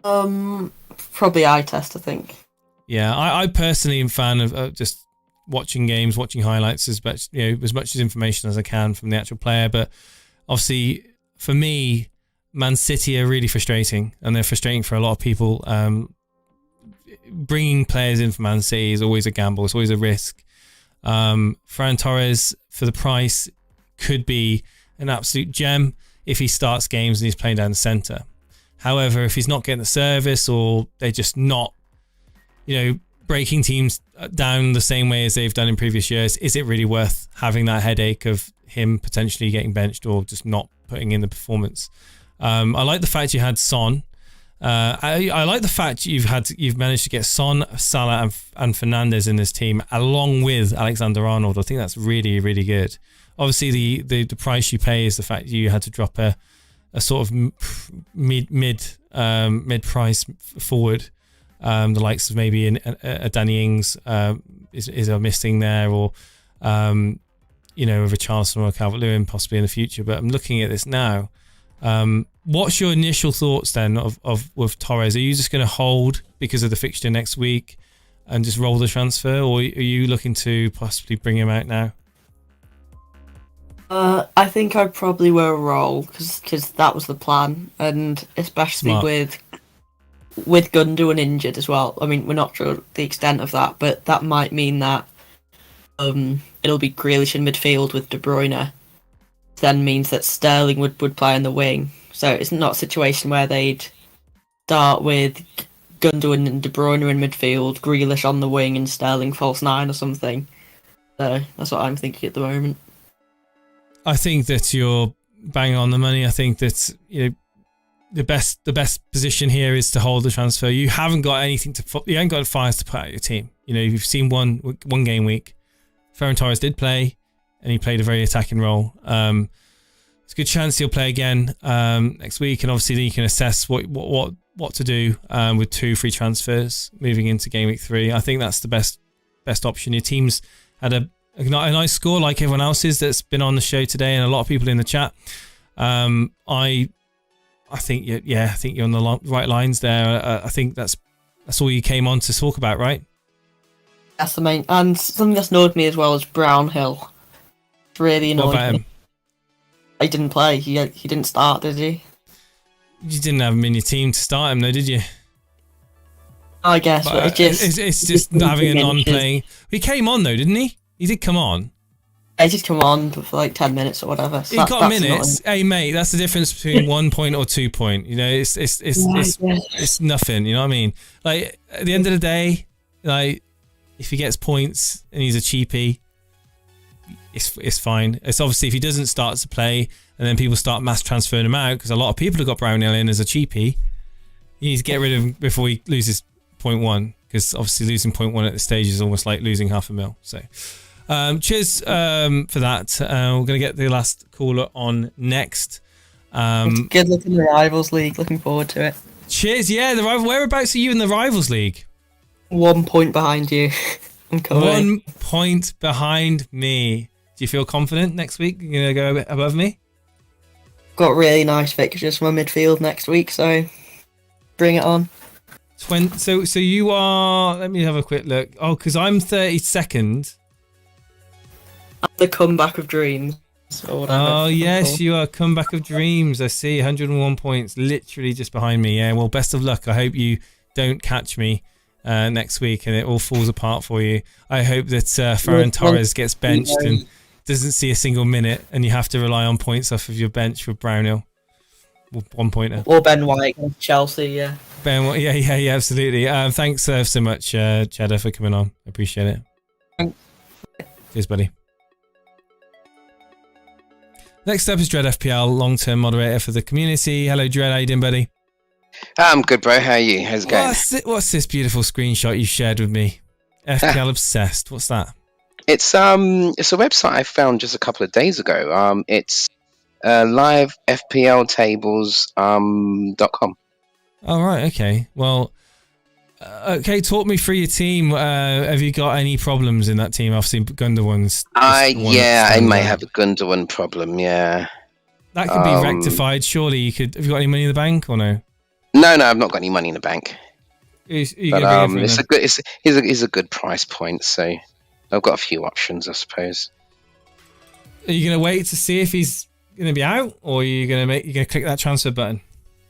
Probably eye test, I think. Yeah, I personally am a fan of just watching games, watching highlights as much information as I can from the actual player, but obviously, for me, Man City are really frustrating, and they're frustrating for a lot of people. Bringing players in for Man City is always a gamble. It's always a risk. Ferran Torres, for the price, could be an absolute gem if he starts games and he's playing down the centre. However, if he's not getting the service, or they're just not, breaking teams down the same way as they've done in previous years, is it really worth having that headache of him potentially getting benched or just not putting in the performance? I like the fact you had Son. I like the fact you've managed to get Son, Salah and Fernandes in this team along with Alexander-Arnold. I think that's really, really good. obviously the price you pay is the fact you had to drop a sort of mid price forward. The likes of maybe a Danny Ings is a missing there, or of a Charleston or a Calvert-Lewin possibly in the future. But I'm looking at this now. What's your initial thoughts then of with Torres? Are you just going to hold because of the fixture next week and just roll the transfer, or are you looking to possibly bring him out now? I think I probably will roll because that was the plan, and especially Smart. with Gundogan injured as well. I mean, we're not sure the extent of that, but that might mean that it'll be Grealish in midfield with De Bruyne. Then means that Sterling would play on the wing. So it's not a situation where they'd start with Gundogan and De Bruyne in midfield, Grealish on the wing, and Sterling false 9 or something. So that's what I'm thinking at the moment. I think that you're bang on the money. I think that the best position here is to hold the transfer. You haven't got anything you haven't got fires to put out your team. You've seen one game week. Ferran Torres did play, and he played a very attacking role. It's a good chance he'll play again next week, and obviously then you can assess what to do with 2 free transfers moving into game week 3. I think that's the best option. Your team's had a nice score like everyone else's that's been on the show today, and a lot of people in the chat. I think I think you're on the right lines there. I think that's all you came on to talk about, right? That's the main, and something that's annoyed me as well is Brownhill. It's really annoyed me. He didn't play. He didn't start, did he? You didn't have him in your team to start him, though, did you? I guess, but it's just having a non-playing. He came on though, didn't he? He did come on. He just come on for like 10 minutes or whatever. So he got minutes. Hey mate, that's the difference between 1 point or 2 point. It's nothing. You know what I mean? Like at the end of the day, like if he gets points and he's a cheapie, it's fine. It's obviously if he doesn't start to play and then people start mass transferring him out, because a lot of people have got Brownhill in as a cheapie. You need to get rid of him before he loses 0.1, because obviously losing 0.1 at this stage is almost like losing $500,000. So cheers for that. We're going to get the last caller on next. Good luck in the Rivals League. Looking forward to it. Cheers. Yeah, whereabouts are you in the Rivals League? 1 point behind you. I'm coming. 1 point behind me. Do you feel confident next week you're going to go above me? Got really nice fixtures for my midfield next week, so bring it on. So you are. Let me have a quick look. Oh, because I'm 32nd. The comeback of dreams. Or whatever. Oh yes, you are comeback of dreams. I see 101 points, literally just behind me. Yeah. Well, best of luck. I hope you don't catch me next week and it all falls apart for you. I hope that Ferran Torres gets benched and doesn't see a single minute, and you have to rely on points off of your bench with Brownhill. 1 pointer. Or Ben White, Chelsea, yeah. Ben White, yeah, absolutely. Thanks so much, Cheddar, for coming on. I appreciate it. Thanks. Cheers, buddy. Next up is Dread FPL, long-term moderator for the community. Hello, Dread. How you doing, buddy? I'm good, bro. How are you? How's it going? What's this beautiful screenshot you shared with me? FPL Obsessed. What's that? It's a website I found just a couple of days ago. It's livefpltables.com. All right. Okay. Well, okay. Talk me through your team. Have you got any problems in that team? I've seen Gundogan's. I may have a Gundogan problem. Yeah. That could be rectified. Surely you could. Have you got any money in the bank or no? No, I've not got any money in the bank. He's a good price point, so I've got a few options, I suppose. Are you going to wait to see if he's going to be out, or are you going to click that transfer button?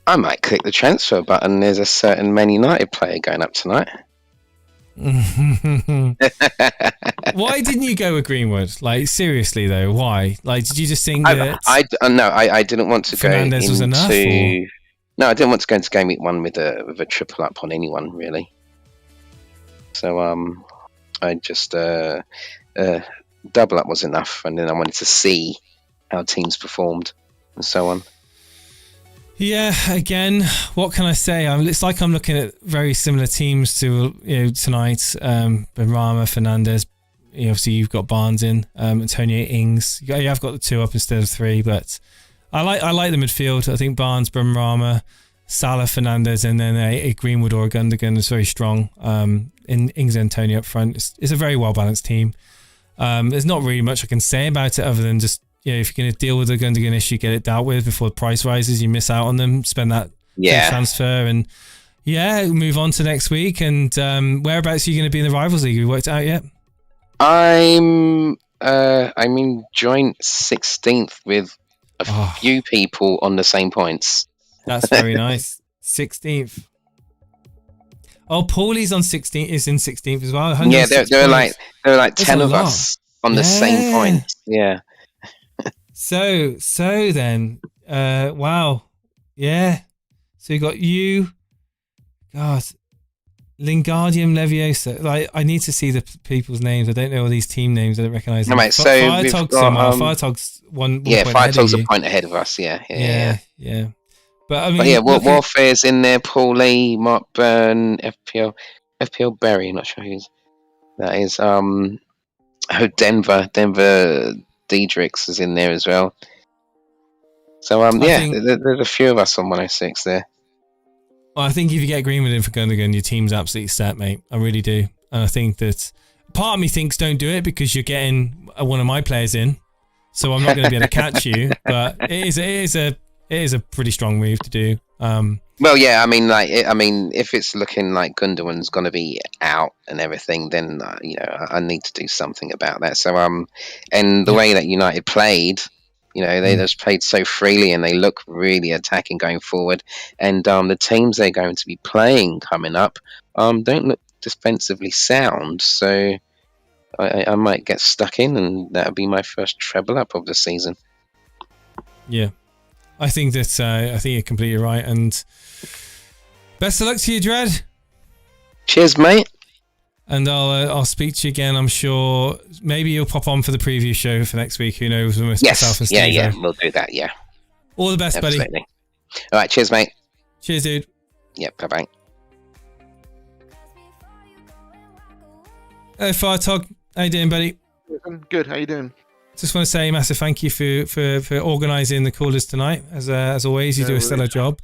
I might click the transfer button. There's a certain Man United player going up tonight. Why didn't you go with Greenwood? Like seriously though, why? Like, did you just think that? I didn't want to Fernandez go was enough. No, I didn't want to go into game week 1 with a triple up on anyone really. So I just double up was enough, and then I wanted to see how teams performed and so on. Yeah, again, what can I say? It's like I'm looking at very similar teams to tonight. Benrahma, Fernandez, obviously you've got Barnes in, Antonio Ings. You have got the 2 up instead of 3, but I like the midfield. I think Barnes, Benrahma, Salah, Fernandez, and then a Greenwood or a Gundogan is very strong. In Ings and Antonio up front, it's a very well balanced team. There's not really much I can say about it other than just, if you're going to deal with the Gundogan issue, get it dealt with before the price rises. You miss out on them, spend that transfer, and move on to next week. And whereabouts are you going to be in the Rivals League? Have you worked it out yet? I'm in joint 16th with a few people on the same points. That's very nice. 16th. Oh, Paulie's on 16th. Is in 16th as well. Yeah, there are like 10 of us on the same point. Yeah. So then, wow, yeah. So you got you, God, Lingardium Leviosa. Like, I need to see the people's names. I don't know all these team names. I don't recognise them. Right, so Firetog's one. Yeah, Firetog's a point ahead of us. Yeah. But I mean, Warfare's in there. Paulie, Mark Byrne, FPL Berry. I'm not sure who's that is. Denver Diedrichs is in there as well. So there's a few of us on 106 there. Well, I think if you get Greenwood in for Gundogan, your team's absolutely set, mate. I really do. And I think that part of me thinks don't do it because you're getting one of my players in, so I'm not going to be able to catch you. But it is a pretty strong move to do. Well, yeah, I mean, if it's looking like Gundogan's going to be out and everything, then I need to do something about that. So, and the way that United played, they just played so freely and they look really attacking going forward. And the teams they're going to be playing coming up don't look defensively sound. So, I might get stuck in, and that'll be my first treble up of the season. Yeah. I think you're completely right, and best of luck to you, Dread. Cheers, mate. And I'll speak to you again. I'm sure maybe you'll pop on for the preview show for next week. Who knows? Yes, yeah, we'll do that. Yeah. All the best, Absolutely. buddy. All right, cheers, mate. Cheers, dude. Yep, bye. Hey, Firetog. How you doing, buddy? I'm good. How you doing? Just want to say a massive thank you for organising the callers tonight. As always, you do a stellar job.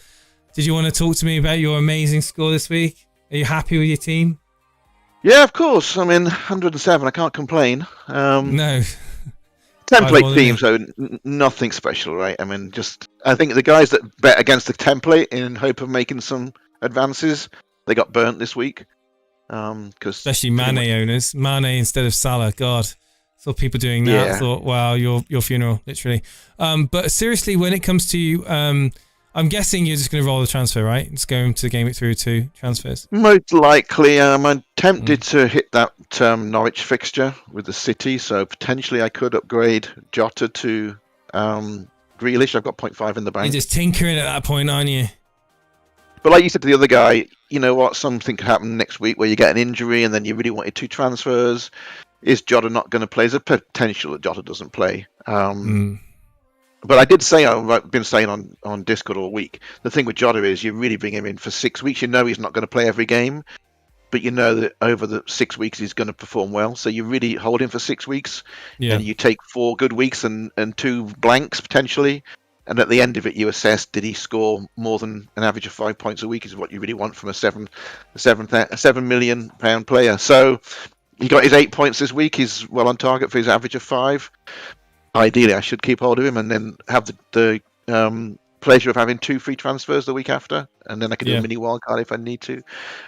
Did you want to talk to me about your amazing score this week? Are you happy with your team? Yeah, of course. I'm in 107. I can't complain. No. Template team, so nothing special, right? I mean, I think the guys that bet against the template in hope of making some advances, they got burnt this week. Especially Mane owners. Mane instead of Salah. God. Saw people doing that. Yeah. I thought, wow, your funeral, literally. But seriously, when it comes to you, I'm guessing you're just going to roll the transfer, right? Just going to Gameweek through 2 transfers. Most likely, I'm tempted to hit that Norwich fixture with the City, so potentially I could upgrade Jota to Grealish. I've got 0.5 in the bank. You're just tinkering at that point, aren't you? But like you said to the other guy, you know what? Something could happen next week where you get an injury and then you really wanted 2 transfers. Is Jota not going to play? There's a potential that Jota doesn't play. But I did say, I've been saying on Discord all week, the thing with Jota is you really bring him in for 6 weeks. You know he's not going to play every game, but you know that over the 6 weeks he's going to perform well. So you really hold him for 6 weeks, and you take 4 good weeks and 2 blanks potentially. And at the end of it, you assess, did he score more than an average of 5 points a week is what you really want from a £7 million player. So he got his 8 points this week. He's well on target for his average of 5. Ideally, I should keep hold of him and then have the pleasure of having 2 free transfers the week after, and then I can do a mini wildcard if I need to.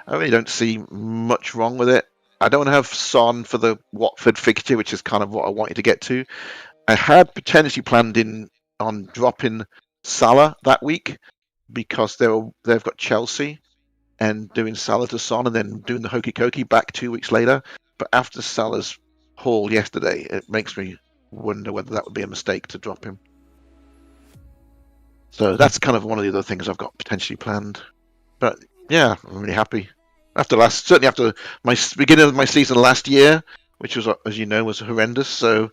I really don't see much wrong with it. I don't have Son for the Watford fixture, which is kind of what I wanted to get to. I had potentially planned on dropping Salah that week because they've got Chelsea and doing Salah to Son and then doing the hokey cokey back 2 weeks later. But after Salah's haul yesterday, it makes me wonder whether that would be a mistake to drop him. So that's kind of one of the other things I've got potentially planned. But yeah, I'm really happy. Certainly after my beginning of my season last year, which was, as you know, was horrendous. So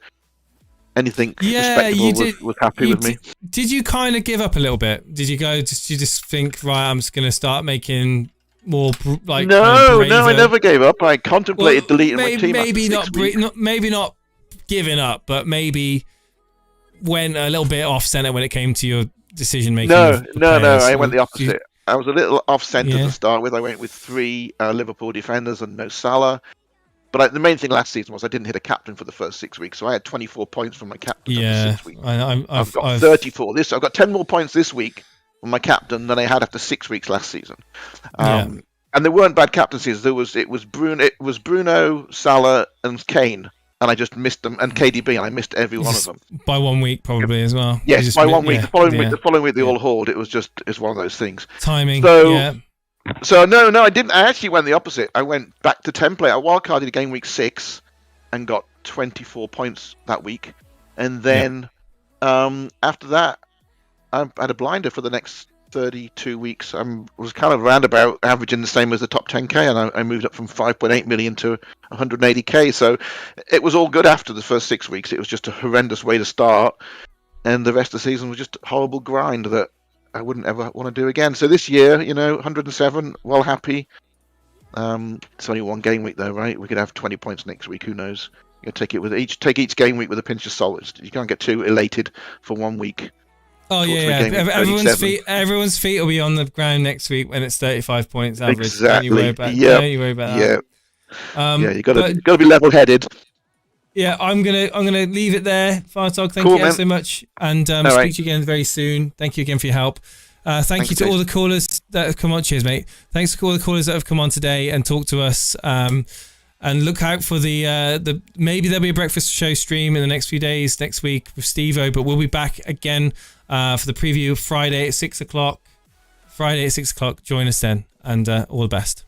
anything respectable was happy with me. Did you kind of give up a little bit? Did you just think, right, I'm just going to start making like No, braver. I never gave up. I contemplated deleting my team. Maybe after 6 weeks. maybe not giving up, but maybe went a little bit off center when it came to your decision making. No. I went the opposite. I was a little off centre to start with. I went with 3 Liverpool defenders and no Salah. But the main thing last season was I didn't hit a captain for the first 6 weeks, so I had 24 points from my captain after 6 weeks. I've got 34 this. I've got 10 more points this week from my captain than I had after 6 weeks last season. And there weren't bad captaincies. It was Bruno, Salah, and Kane. And I just missed them, and KDB, and I missed every one of them. By 1 week, probably, as well. Yes, by 1 week. The following week, they all hauled. It's one of those things. Timing, So, no, I didn't. I actually went the opposite. I went back to template. I wildcarded game week 6 and got 24 points that week. And then after that, I had a blinder for the next 32 weeks. I was kind of roundabout averaging the same as the top 10k, and I moved up from 5.8 million to 180k. So it was all good after the first 6 weeks. It was just a horrendous way to start, and the rest of the season was just a horrible grind that I wouldn't ever want to do again. So this year, 107, well happy. It's only one game week though, right? We could have 20 points next week. Who knows? You take each game week with a pinch of salt. You can't get too elated for 1 week. Oh yeah. Everyone's feet will be on the ground next week when it's 35 points average. Exactly. Don't you worry about that. You got to be level-headed. Yeah, I'm gonna leave it there. Fartog, thank you guys so much, and speak to you again very soon. Thank you again for your help. Thank you to all the callers that have come on. Cheers, mate. Thanks to all the callers that have come on today and talked to us. And look out for the maybe there'll be a breakfast show stream in the next few days next week with Steve-O, but we'll be back again for the preview Friday at 6 o'clock. Join us then, and all the best.